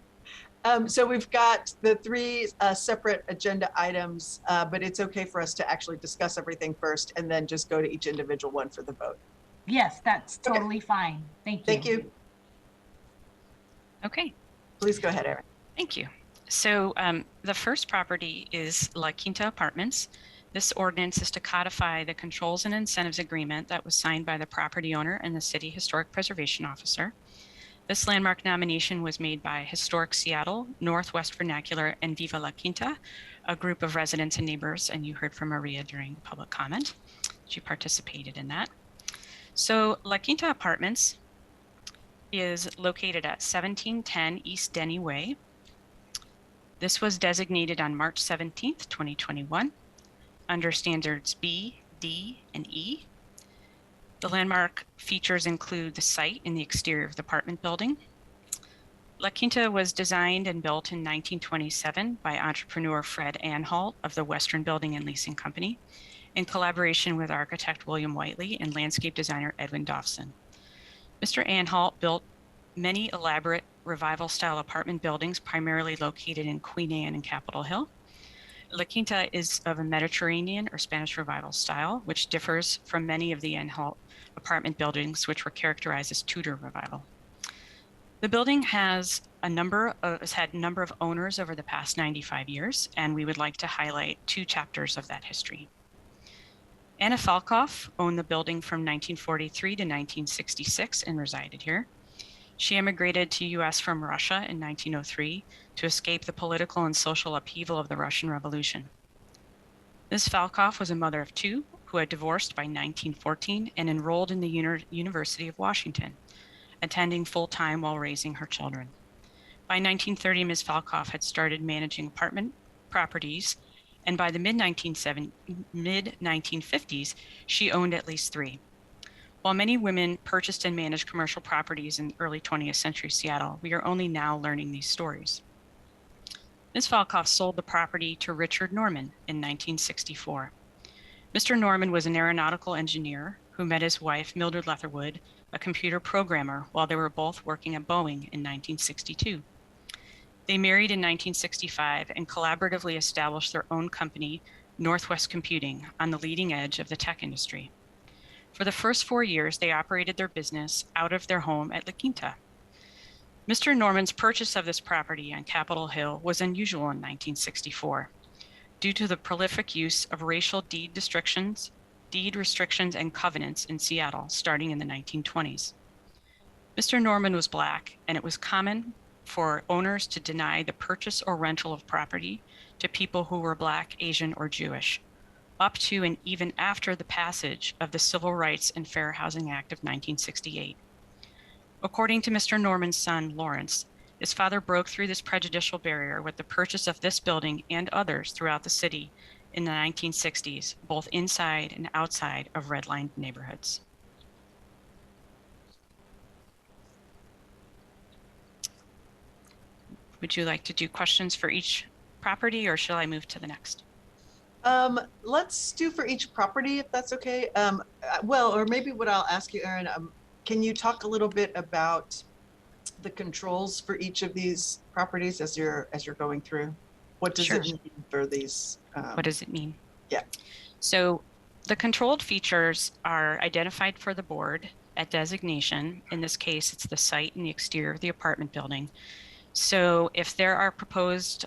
So we've got the 3 separate agenda items, but it's okay for us to actually discuss everything first and then just go to each individual one for the vote. Yes, that's totally fine. Thank you. Thank you. Okay. Please go ahead, Erin. Thank you. So the first property is La Quinta Apartments. This ordinance is to codify the controls and incentives agreement that was signed by the property owner and the City Historic Preservation Officer. This landmark nomination was made by Historic Seattle, Northwest Vernacular, and Viva La Quinta, a group of residents and neighbors, and you heard from Maria during public comment. She participated in that. So La Quinta Apartments is located at 1710 East Denny Way. This was designated on March 17th, 2021, under standards B, D, and E. The landmark features include the site and the exterior of the apartment building. La Quinta was designed and built in 1927 by entrepreneur Fred Anhalt of the Western Building and Leasing Company, in collaboration with architect William Whiteley and landscape designer Edwin Dawson. Mr. Anhalt built many elaborate revival-style apartment buildings, primarily located in Queen Anne and Capitol Hill. La Quinta is of a Mediterranean or Spanish Revival style, which differs from many of the Anhalt apartment buildings, which were characterized as Tudor Revival. The building has had a number of owners over the past 95 years, and we would like to highlight 2 chapters of that history. Anna Falkoff owned the building from 1943 to 1966 and resided here. She immigrated to U.S. from Russia in 1903 to escape the political and social upheaval of the Russian Revolution. Ms. Falkoff was a mother of 2 who had divorced by 1914 and enrolled in the University of Washington, attending full-time while raising her children. By 1930, Ms. Falkoff had started managing apartment properties, and by the mid-1950s, she owned at least 3. While many women purchased and managed commercial properties in early 20th century Seattle, we are only now learning these stories. Ms. Falkoff sold the property to Richard Norman in 1964. Mr. Norman was an aeronautical engineer who met his wife, Mildred Letherwood, a computer programmer, while they were both working at Boeing in 1962. They married in 1965 and collaboratively established their own company, Northwest Computing, on the leading edge of the tech industry. For the first 4 years, they operated their business out of their home at La Quinta. Mr. Norman's purchase of this property on Capitol Hill was unusual in 1964 due to the prolific use of racial deed restrictions and covenants in Seattle starting in the 1920s. Mr. Norman was Black, and it was common for owners to deny the purchase or rental of property to people who were Black, Asian, or Jewish, up to and even after the passage of the Civil Rights and Fair Housing Act of 1968. According to Mr. Norman's son, Lawrence, his father broke through this prejudicial barrier with the purchase of this building and others throughout the city in the 1960s, both inside and outside of redlined neighborhoods. Would you like to do questions for each property, or shall I move to the next? Let's do for each property, if that's okay. Well, or maybe what I'll ask you, Erin, can you talk a little bit about the controls for each of these properties as you're going through? What does it mean for these? What does it mean? Yeah. So the controlled features are identified for the board at designation. In this case, it's the site and the exterior of the apartment building. So if there are proposed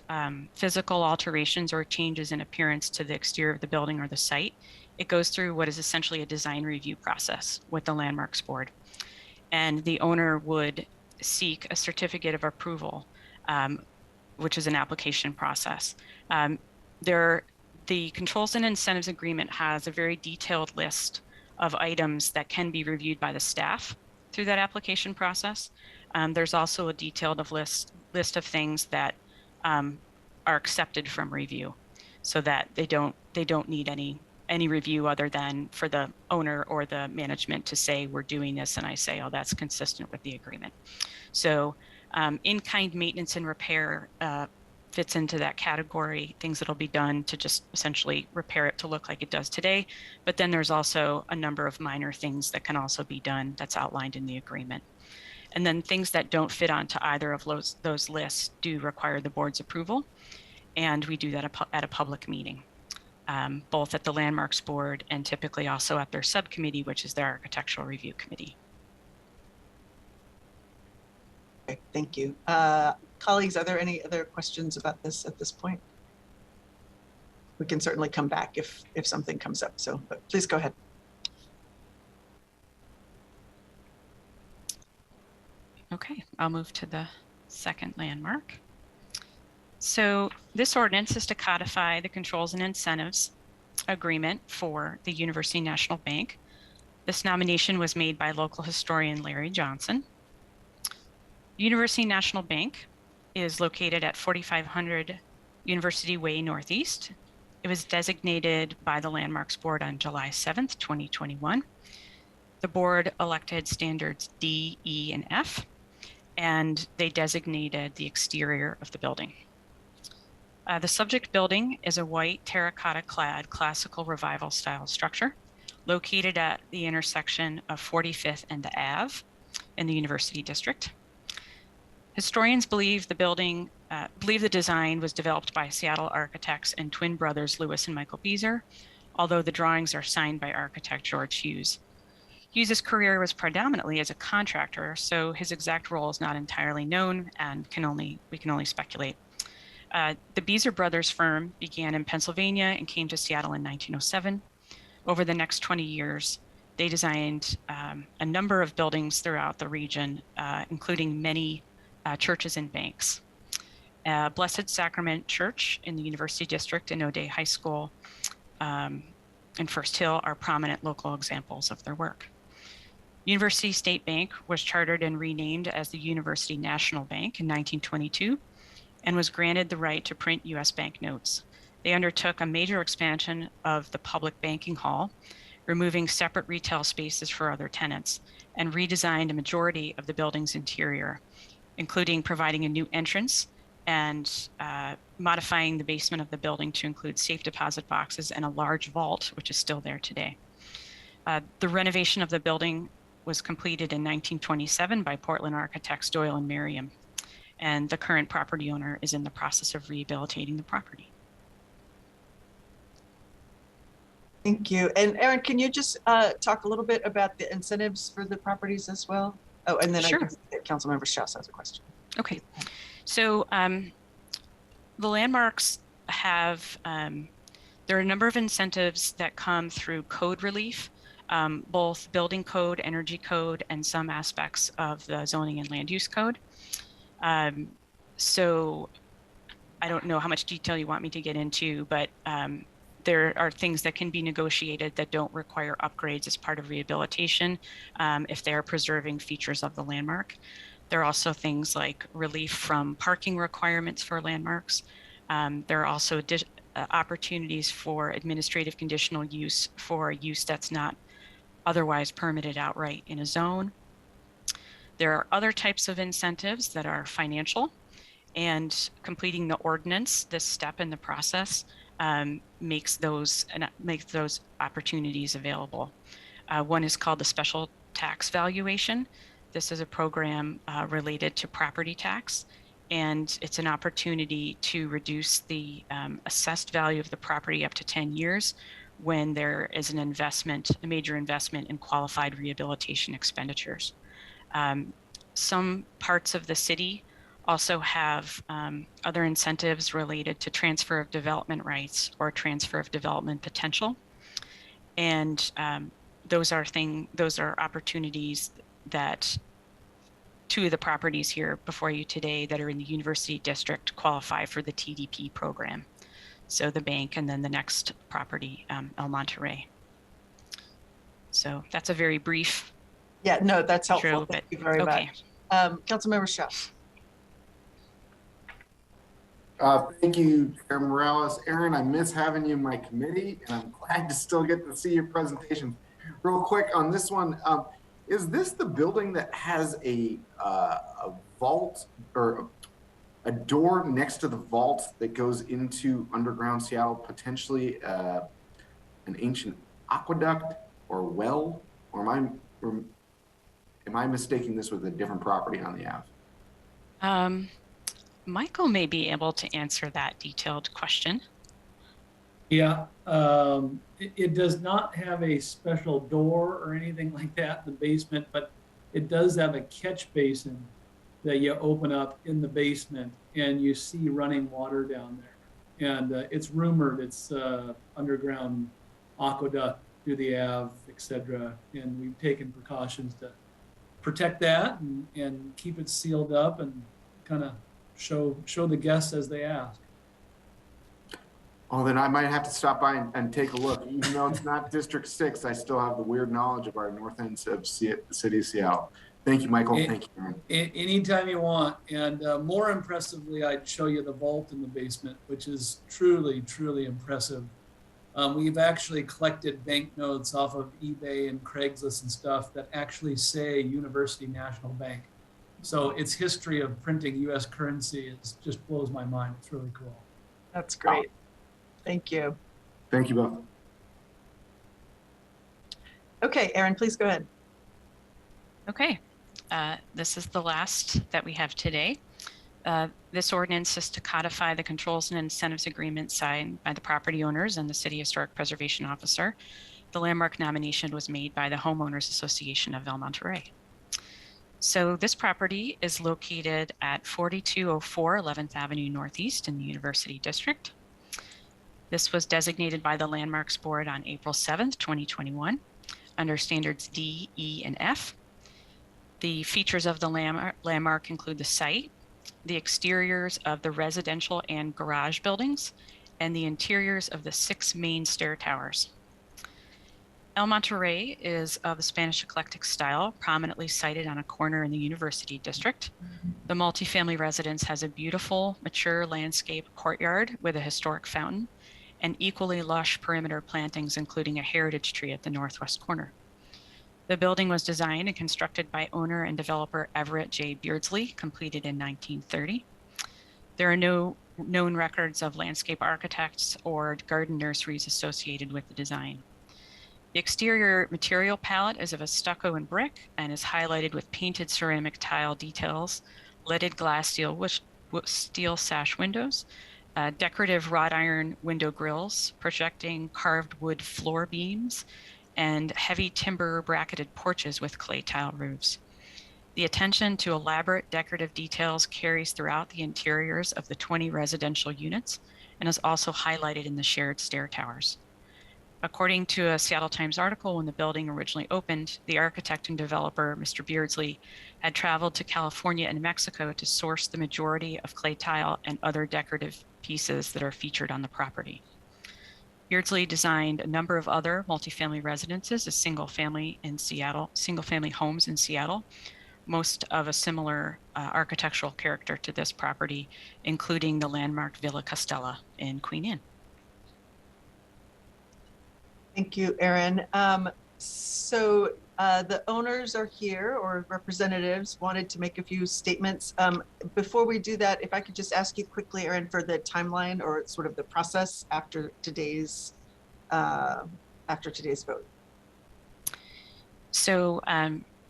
physical alterations or changes in appearance to the exterior of the building or the site, it goes through what is essentially a design review process with the Landmarks Board. And the owner would seek a certificate of approval, which is an application process. The Controls and Incentives Agreement has a very detailed list of items that can be reviewed by the staff through that application process. There's also a detailed list of things that are accepted from review, so that they don't need any review other than for the owner or the management to say we're doing this, and I say, oh, that's consistent with the agreement. So in-kind maintenance and repair fits into that category, things that'll be done to just essentially repair it to look like it does today. But then there's also a number of minor things that can also be done that's outlined in the agreement. And then things that don't fit onto either of those lists do require the board's approval. And we do that at a public meeting, both at the Landmarks Board and typically also at their subcommittee, which is their Architectural Review Committee. Okay, thank you. Colleagues, are there any other questions about this at this point? we can certainly come back if something comes up. So, but please go ahead. Okay, I'll move to the second landmark. So this ordinance is to codify the controls and incentives agreement for the University National Bank. This nomination was made by local historian Larry Johnson. University National Bank is located at 4500 University Way Northeast. It was designated by the Landmarks Board on July 7th, 2021. The board elected standards D, E, and F, and they designated the exterior of the building. The subject building is a white terracotta clad classical revival style structure located at the intersection of 45th and the Ave in the University District. Historians believe the design was developed by Seattle architects and twin brothers Louis and Michael Beazer, although the drawings are signed by architect George Hughes. Hughes' career was predominantly as a contractor, so his exact role is not entirely known and we can only speculate. The Beazer brothers firm began in Pennsylvania and came to Seattle in 1907. Over the next 20 years, they designed a number of buildings throughout the region, including many churches and banks. Blessed Sacrament Church in the University District and O'Day High School and First Hill are prominent local examples of their work. University State Bank was chartered and renamed as the University National Bank in 1922 and was granted the right to print U.S. banknotes. They undertook a major expansion of the public banking hall, removing separate retail spaces for other tenants, and redesigned a majority of the building's interior, including providing a new entrance and modifying the basement of the building to include safe deposit boxes and a large vault, which is still there today. The renovation of the building was completed in 1927 by Portland architects Doyle and Merriam, and the current property owner is in the process of rehabilitating the property. Thank you. And Erin, can you just talk a little bit about the incentives for the properties as well? Oh, and then Sure. I think Councilmember Strauss has a question. Okay. So the landmarks have, there are a number of incentives that come through code relief, both building code, energy code, and some aspects of the zoning and land use code. So I don't know how much detail you want me to get into, but there are things that can be negotiated that don't require upgrades as part of rehabilitation if they're preserving features of the landmark. There are also things like relief from parking requirements for landmarks. There are also opportunities for administrative conditional use for use that's not otherwise permitted outright in a zone. There are other types of incentives that are financial, and completing the ordinance, this step in the process, makes those opportunities available. One is called the special tax valuation. This is a program related to property tax, and it's an opportunity to reduce the assessed value of the property up to 10 years when there is an investment, a major investment in qualified rehabilitation expenditures. Some parts of the city also have other incentives related to transfer of development rights or transfer of development potential. And those are opportunities that two of the properties here before you today that are in the University District qualify for the TDP program. So the bank and then the next property, El Monterey. So that's a very brief. Yeah, no, that's helpful. Thank you very much. Councilmember Strauss. Thank you, Chair Morales. Erin, I miss having you in my committee, and I'm glad to still get to see your presentation. Real quick on this one, is this the building that has a vault or a door next to the vault that goes into underground Seattle, potentially an ancient aqueduct or well? Or am I mistaking this with a different property on the Ave? Michael may be able to answer that detailed question. Yeah, it does not have a special door or anything like that in the basement, but it does have a catch basin that you open up in the basement and you see running water down And it's rumored it's underground aqueduct through the Ave, etc. And we've taken precautions to protect that and keep it sealed up and kind of show the guests as they ask. Oh, then I might have to stop by and take a look. Even though it's not District 6, I still have the weird knowledge of our north end of the city of Seattle. Thank you, Michael. Thank you, Aaron. Anytime you want. And more impressively, I'd show you the vault in the basement, which is truly, truly impressive. We've actually collected banknotes off of eBay and Craigslist and stuff that actually say University National Bank. So its history of printing U.S. currency just blows my mind. It's really cool. That's great. Thank you. Thank you both. Okay, Aaron, please go ahead. Okay, this is the last that we have today. This ordinance is to codify the controls and incentives agreement signed by the property owners and the City Historic Preservation Officer. The landmark nomination was made by the Homeowners Association of Monterey. So this property is located at 4204 11th Avenue Northeast in the University District. This was designated by the Landmarks Board on April 7th, 2021, under standards D, E, and F. The features of the landmark include the site, the exteriors of the residential and garage buildings, and the interiors of the 6 main stair towers. El Monterey is of the Spanish eclectic style, prominently sited on a corner in the University District. The multifamily residence has a beautiful, mature landscape courtyard with a historic fountain and equally lush perimeter plantings, including a heritage tree at the northwest corner. The building was designed and constructed by owner and developer Everett J. Beardsley, completed in 1930. There are no known records of landscape architects or garden nurseries associated with the design. The exterior material palette is of a stucco and brick and is highlighted with painted ceramic tile details, leaded glass steel sash windows, decorative wrought iron window grills, projecting carved wood floor beams, and heavy timber bracketed porches with clay tile roofs. The attention to elaborate decorative details carries throughout the interiors of the 20 residential units and is also highlighted in the shared stair towers. According to a Seattle Times article, when the building originally opened, the architect and developer, Mr. Beardsley, had traveled to California and Mexico to source the majority of clay tile and other decorative pieces that are featured on the property. Beardsley designed a number of other multifamily residences as single-family homes in Seattle, most of a similar architectural character to this property, including the landmarked Villa Castella in Queen Anne. Thank you, Aaron. So the owners are here, or representatives wanted to make a few statements. Before we do that, if I could just ask you quickly, Aaron, for the timeline or sort of the process after today's vote. So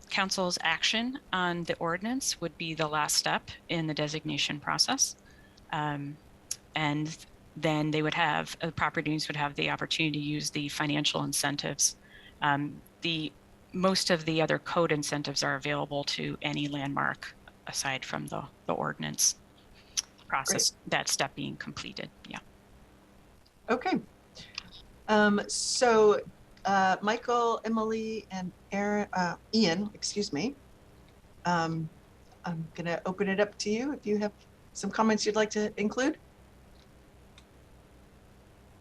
council's action on the ordinance would be the last step in the designation process. And then they would have, the property owners would have the opportunity to use the financial incentives. Most of the other code incentives are available to any landmark aside from the ordinance process. Great. That step being completed, yeah. Okay. Michael, Emily, and Ian, excuse me. I'm gonna open it up to you if you have some comments you'd like to include.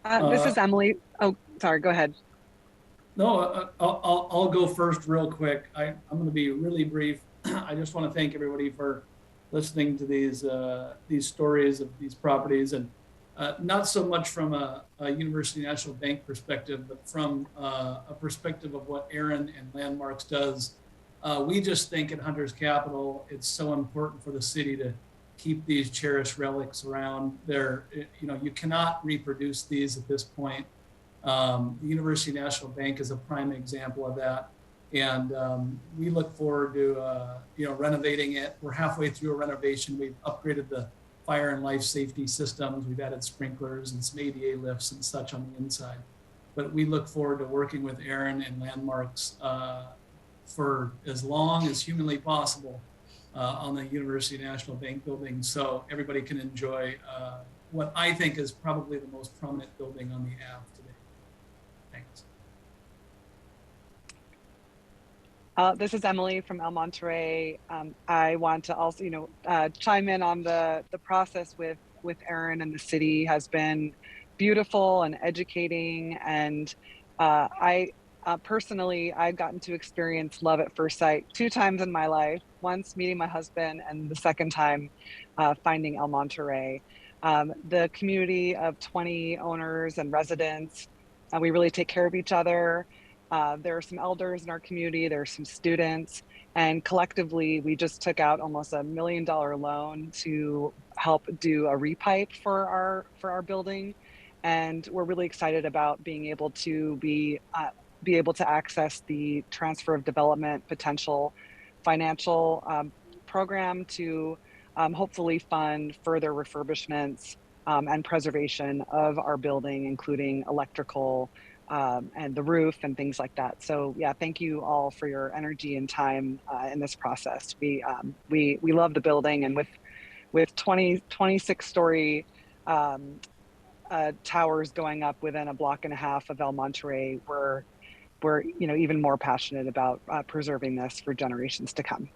This is Emily. Oh, sorry, go ahead. No, I'll go first real quick. I'm going to be really brief. I just want to thank everybody for listening to these stories of these properties, and not so much from a University National Bank perspective, but from a perspective of what Aaron and Landmarks does. We just think at Hunters Capital, it's so important for the city to keep these cherished relics around. You cannot reproduce these at this point. The University National Bank is a prime example of that. And we look forward to renovating it. We're halfway through a renovation. We've upgraded the fire and life safety systems. We've added sprinklers and some ADA lifts and such on the inside. But we look forward to working with Aaron and Landmarks for as long as humanly possible on the University National Bank building, so everybody can enjoy what I think is probably the most prominent building on the Ave today. Thanks. This is Emily from El Monterey. I want to also, chime in on the process with Aaron and the city has been beautiful and educating. And I personally, I've gotten to experience love at first sight 2 times in my life. Once meeting my husband, and the second time finding El Monterey. The community of 20 owners and residents, we really take care of each other. There are some elders in our community, there are some students, and collectively we just took out almost $1 million loan to help do a repipe for our building. And we're really excited about being able to be able to access the transfer of development potential financial program to hopefully fund further refurbishments and preservation of our building, including electrical and the roof and things like that. So yeah, thank you all for your energy and time in this process. We love the building, and with 26-story towers going up within a block and a half of El Monterey, we're even more passionate about preserving this for generations to come.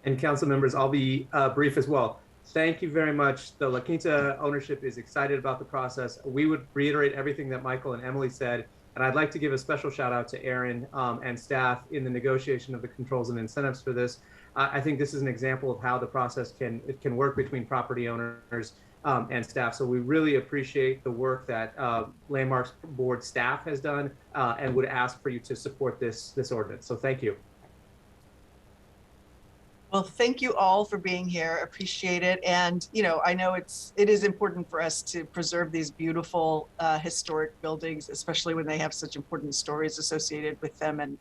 And council members, I'll be brief as well. Thank you very much. The La Quinta ownership is excited about the process. We would reiterate everything that Michael and Emily said, and I'd like to give a special shout out to Aaron and staff in the negotiation of the controls and incentives for this. I think this is an example of how the process can work between property owners and staff. So we really appreciate the work that Landmarks Board staff has done and would ask for you to support this ordinance. So thank you. Well, thank you all for being here. Appreciate it. And, I know it is important for us to preserve these beautiful historic buildings, especially when they have such important stories associated with them, and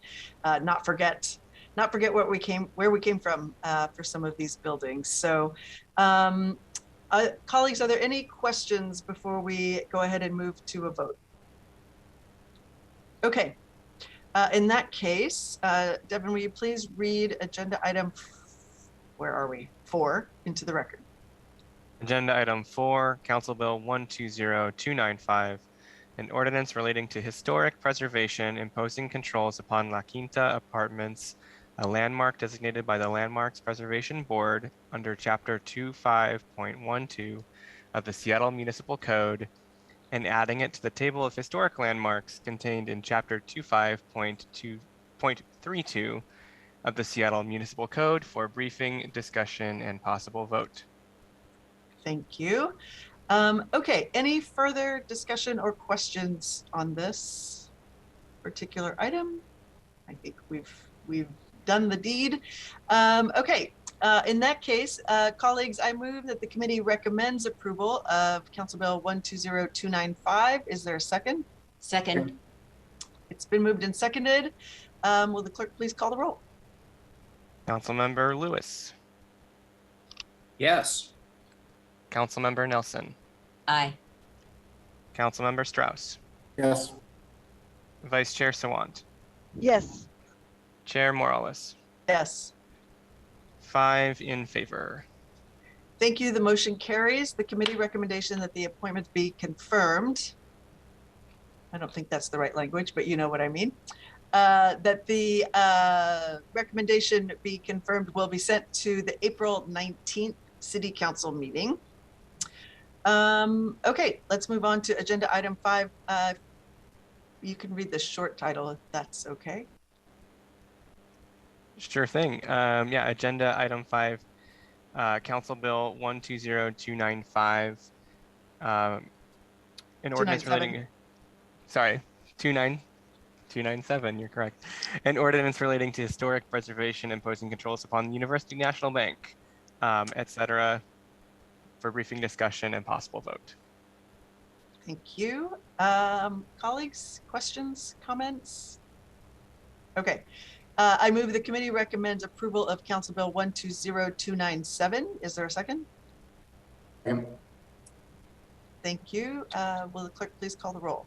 not forget where we came from for some of these buildings. So, colleagues, are there any questions before we go ahead and move to a vote? Okay. In that case, Devin, will you please read agenda item, where are we? 4 into the record. Agenda item 4, Council Bill 120295, an ordinance relating to historic preservation imposing controls upon La Quinta Apartments, a landmark designated by the Landmarks Preservation Board under Chapter 25.12 of the Seattle Municipal Code, and adding it to the table of historic landmarks contained in Chapter 25.2.32 of the Seattle Municipal Code for briefing, discussion, and possible vote. Thank you. Okay, any further discussion or questions on this particular item? I think we've done the deed. Okay, in that case, colleagues, I move that the committee recommends approval of Council Bill 120295. Is there a second? Second. It's been moved and seconded. Will the clerk please call the roll? Councilmember Lewis. Yes. Councilmember Nelson. Aye. Councilmember Strauss. Yes. Vice Chair Sawant. Yes. Chair Morales. Yes. 5 in favor. Thank you. The motion carries. The committee recommendation that the appointment be confirmed. I don't think that's the right language, but you know what I mean. That the recommendation be confirmed will be sent to the April 19th City Council meeting. Okay, let's move on to agenda item 5. You can read the short title if that's okay. Sure thing. Yeah, agenda item 5, Council Bill 120295, an ordinance relating, sorry, 297, you're correct. An ordinance relating to historic preservation imposing controls upon the University National Bank, etc., for briefing, discussion, and possible vote. Thank you. Colleagues, questions, comments? Okay. I move the committee recommends approval of Council Bill 120297. Is there a second? Thank you. Will the clerk please call the roll?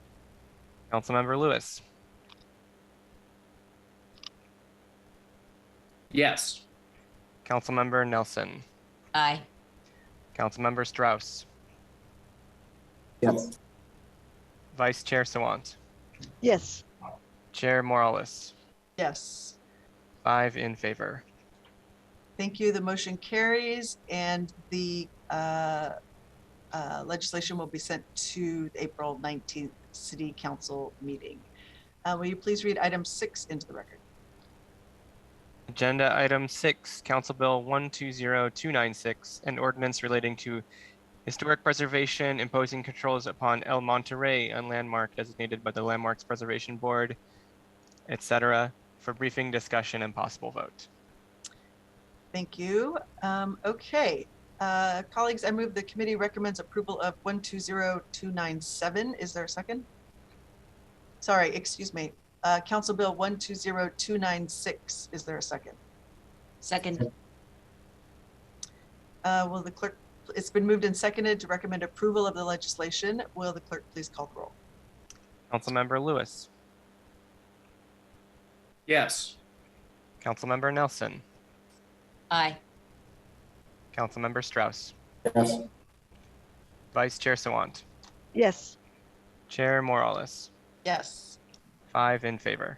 Councilmember Lewis. Yes. Councilmember Nelson. Aye. Councilmember Strauss, Yes. Vice Chair Sawant, Yes. Chair Morales, Yes. 5 in favor. Thank you. The motion carries, and the legislation will be sent to the April 19th City Council meeting. Will you please read item 6 into the record? Agenda item 6, Council Bill 120296, an ordinance relating to historic preservation, imposing controls upon El Monterey, a landmark designated by the Landmarks Preservation Board, etc., for briefing, discussion, and possible vote. Thank you. Okay. Colleagues, I move the committee recommends approval of 120297. Is there a second? Sorry, excuse me. Council Bill 120296. Is there a second? Second. Will the clerk, it's been moved and seconded to recommend approval of the legislation. Will the clerk please call the roll? Councilmember Lewis, Yes. Councilmember Nelson, Aye. Councilmember Strauss, Yes. Vice Chair Sawant, Yes. Chair Morales, Yes. 5 in favor.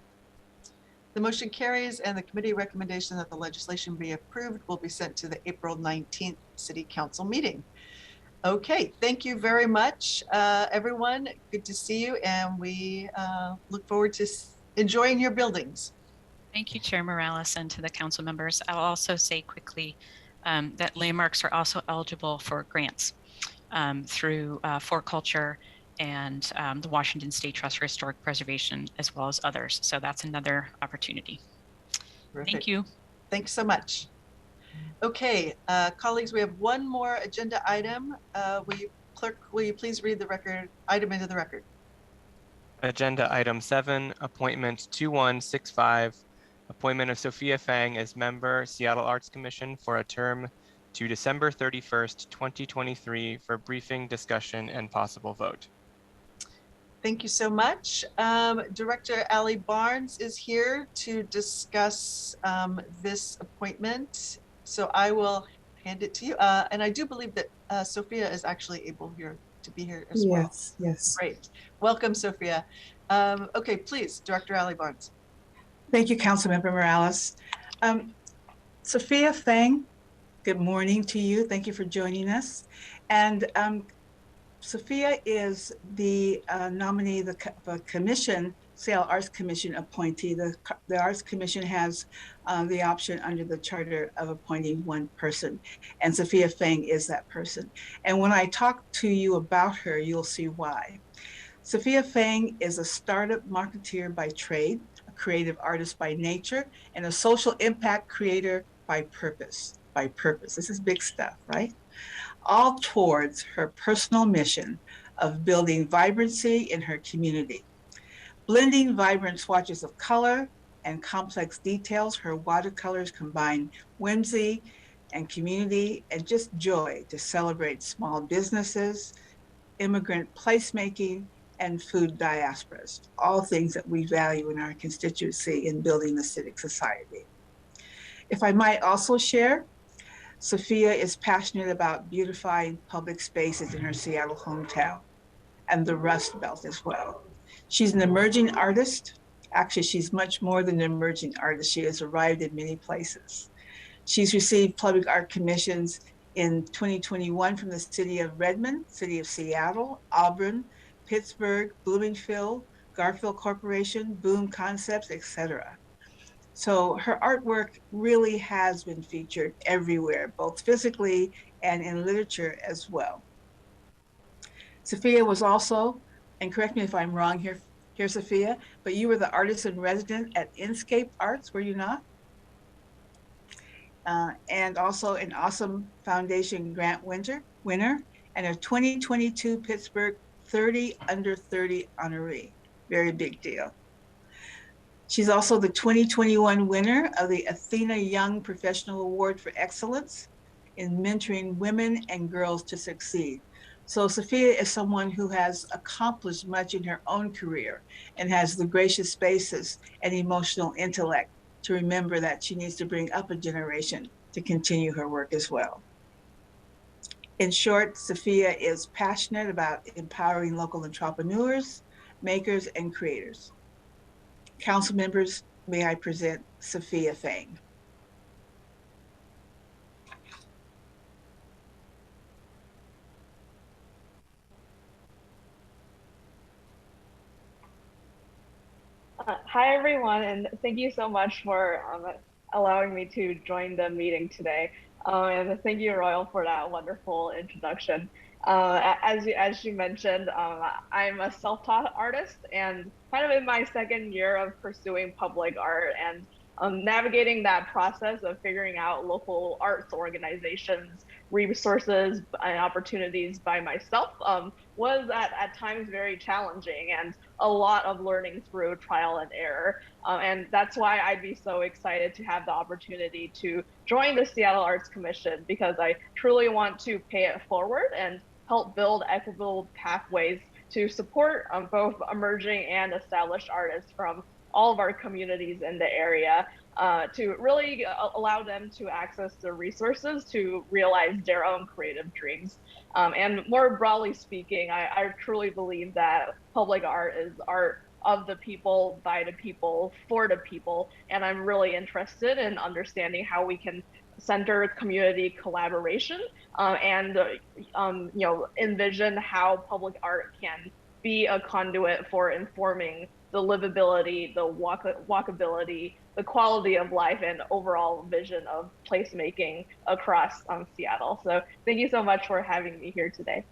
The motion carries, and the committee recommendation that the legislation be approved will be sent to the April 19th City Council meeting. Okay, thank you very much, everyone. Good to see you, and we look forward to enjoying your buildings. Thank you, Chair Morales, and to the council members. I'll also say quickly that landmarks are also eligible for grants through For Culture and the Washington State Trust for Historic Preservation, as well as others. So that's another opportunity. Terrific. Thank you. Thanks so much. Okay, colleagues, we have one more agenda item. Clerk, will you please read the item into the record? Agenda item 7, appointment 2165, appointment of Sophia Fang as member, Seattle Arts Commission for a term to December 31st, 2023 for briefing, discussion, and possible vote. Thank you so much. Director Ali Barnes is here to discuss this appointment. So I will hand it to you. And I do believe that Sophia is actually able to be here as well. Yes, yes. Great. Welcome, Sophia. Okay, please, Director Ali Barnes. Thank you, Councilmember Morales. Sophia Fang, good morning to you. Thank you for joining us. And Sophia is the nominee, the commission, Seattle Arts Commission appointee. The Arts Commission has the option under the charter of appointing one person, and Sophia Fang is that person. And when I talk to you about her, you'll see why. Sophia Fang is a startup marketeer by trade, a creative artist by nature, and a social impact creator by purpose. By purpose. This is big stuff, right? All towards her personal mission of building vibrancy in her community. Blending vibrant swatches of color and complex details, her watercolors combine whimsy and community and just joy to celebrate small businesses, immigrant placemaking, and food diasporas, all things that we value in our constituency in building the civic society. If I might also share, Sophia is passionate about beautifying public spaces in her Seattle hometown and the Rust Belt as well. She's an emerging artist. Actually, she's much more than an emerging artist. She has arrived in many places. She's received public art commissions in 2021 from the City of Redmond, City of Seattle, Auburn, Pittsburgh, Bloomingfield, Garfield Corporation, Boom Concepts, etc. So her artwork really has been featured everywhere, both physically and in literature as well. Sophia was also, and correct me if I'm wrong here, Sophia, but you were the artist in resident at Inscape Arts, were you not? And also an Awesome Foundation grant winner and a 2022 Pittsburgh 30 under 30 honoree. Very big deal. She's also the 2021 winner of the Athena Young Professional Award for Excellence in mentoring women and girls to succeed. So Sophia is someone who has accomplished much in her own career and has the gracious spaces and emotional intellect to remember that she needs to bring up a generation to continue her work as well. In short, Sophia is passionate about empowering local entrepreneurs, makers, and creators. Council members, may I present Sophia Fang. Hi, everyone, and thank you so much for allowing me to join the meeting today. And thank you, Royal, for that wonderful introduction. As you mentioned, I'm a self-taught artist and kind of in my second year of pursuing public art and navigating that process of figuring out local arts organizations, resources, and opportunities by myself was at times very challenging and a lot of learning through trial and error. And that's why I'd be so excited to have the opportunity to join the Seattle Arts Commission, because I truly want to pay it forward and help build equitable pathways to support both emerging and established artists from all of our communities in the area, to really allow them to access the resources to realize their own creative dreams. And more broadly speaking, I truly believe that public art is art of the people, by the people, for the people. And I'm really interested in understanding how we can center community collaboration and envision how public art can be a conduit for informing the livability, the walkability, the quality of life, and overall vision of placemaking across Seattle. So thank you so much for having me here today.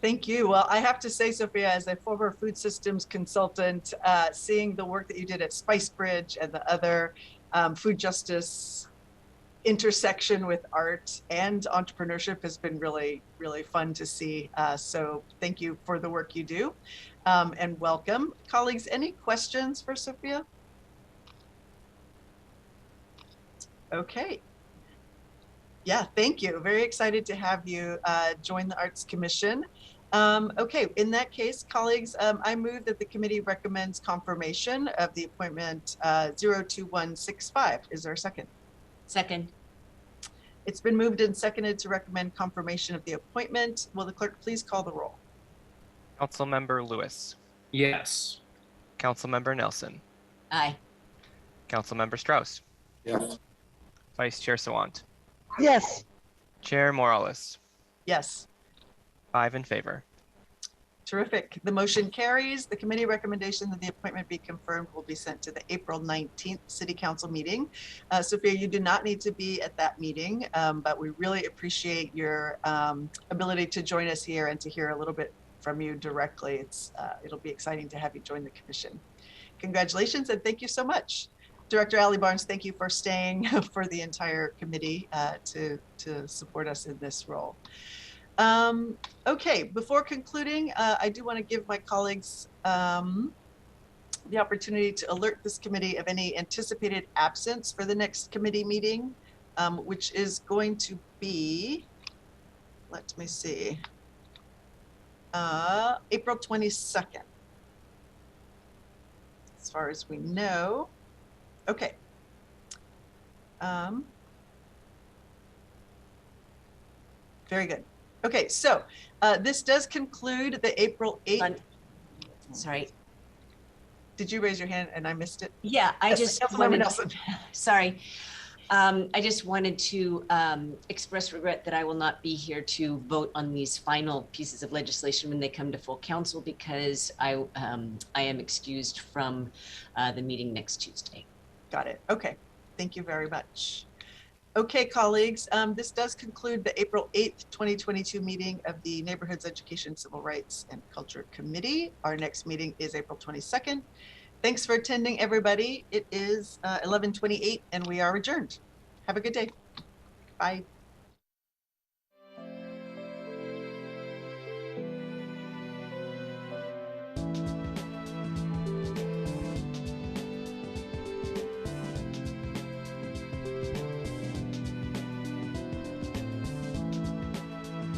Thank you. Well, I have to say, Sophia, as a former food systems consultant, seeing the work that you did at Spice Bridge and the other food justice intersection with art and entrepreneurship has been really, really fun to see. So thank you for the work you do, and welcome. Colleagues, any questions for Sophia? Okay. Yeah, thank you. Very excited to have you join the Arts Commission. Okay, in that case, colleagues, I move that the committee recommends confirmation of the appointment 02165. Is there a second? Second. It's been moved and seconded to recommend confirmation of the appointment. Will the clerk please call the roll? Councilmember Lewis. Yes. Councilmember Nelson. Aye. Councilmember Strauss. Yes. Vice Chair Sawant. Yes. Chair Morales. Yes. 5 in favor. Terrific. The motion carries. The committee recommendation that the appointment be confirmed will be sent to the April 19th City Council meeting. Sophia, you do not need to be at that meeting, but we really appreciate your ability to join us here and to hear a little bit from you directly. It'll be exciting to have you join the commission. Congratulations and thank you so much. Director Ali Barnes, thank you for staying for the entire committee to support us in this role. Okay, before concluding, I do want to give my colleagues the opportunity to alert this committee of any anticipated absence for the next committee meeting, which is going to be, let me see, April 22nd, as far as we know. Okay. Very good. Okay, so this does conclude the April 8th. Sorry. Did you raise your hand and I missed it? Yeah, I Yes, just Councilmember wanted, Nelson. sorry. I just wanted to express regret that I will not be here to vote on these final pieces of legislation when they come to full council, because I am excused from the meeting next Tuesday. Got it. Okay. Thank you very much. Okay, colleagues, this does conclude the April 8th, 2022 meeting of the Neighborhoods Education, Civil Rights and Culture Committee. Our next meeting is April 22nd. Thanks for attending, everybody. It is 11:28 and we are adjourned. Have a good day. Bye.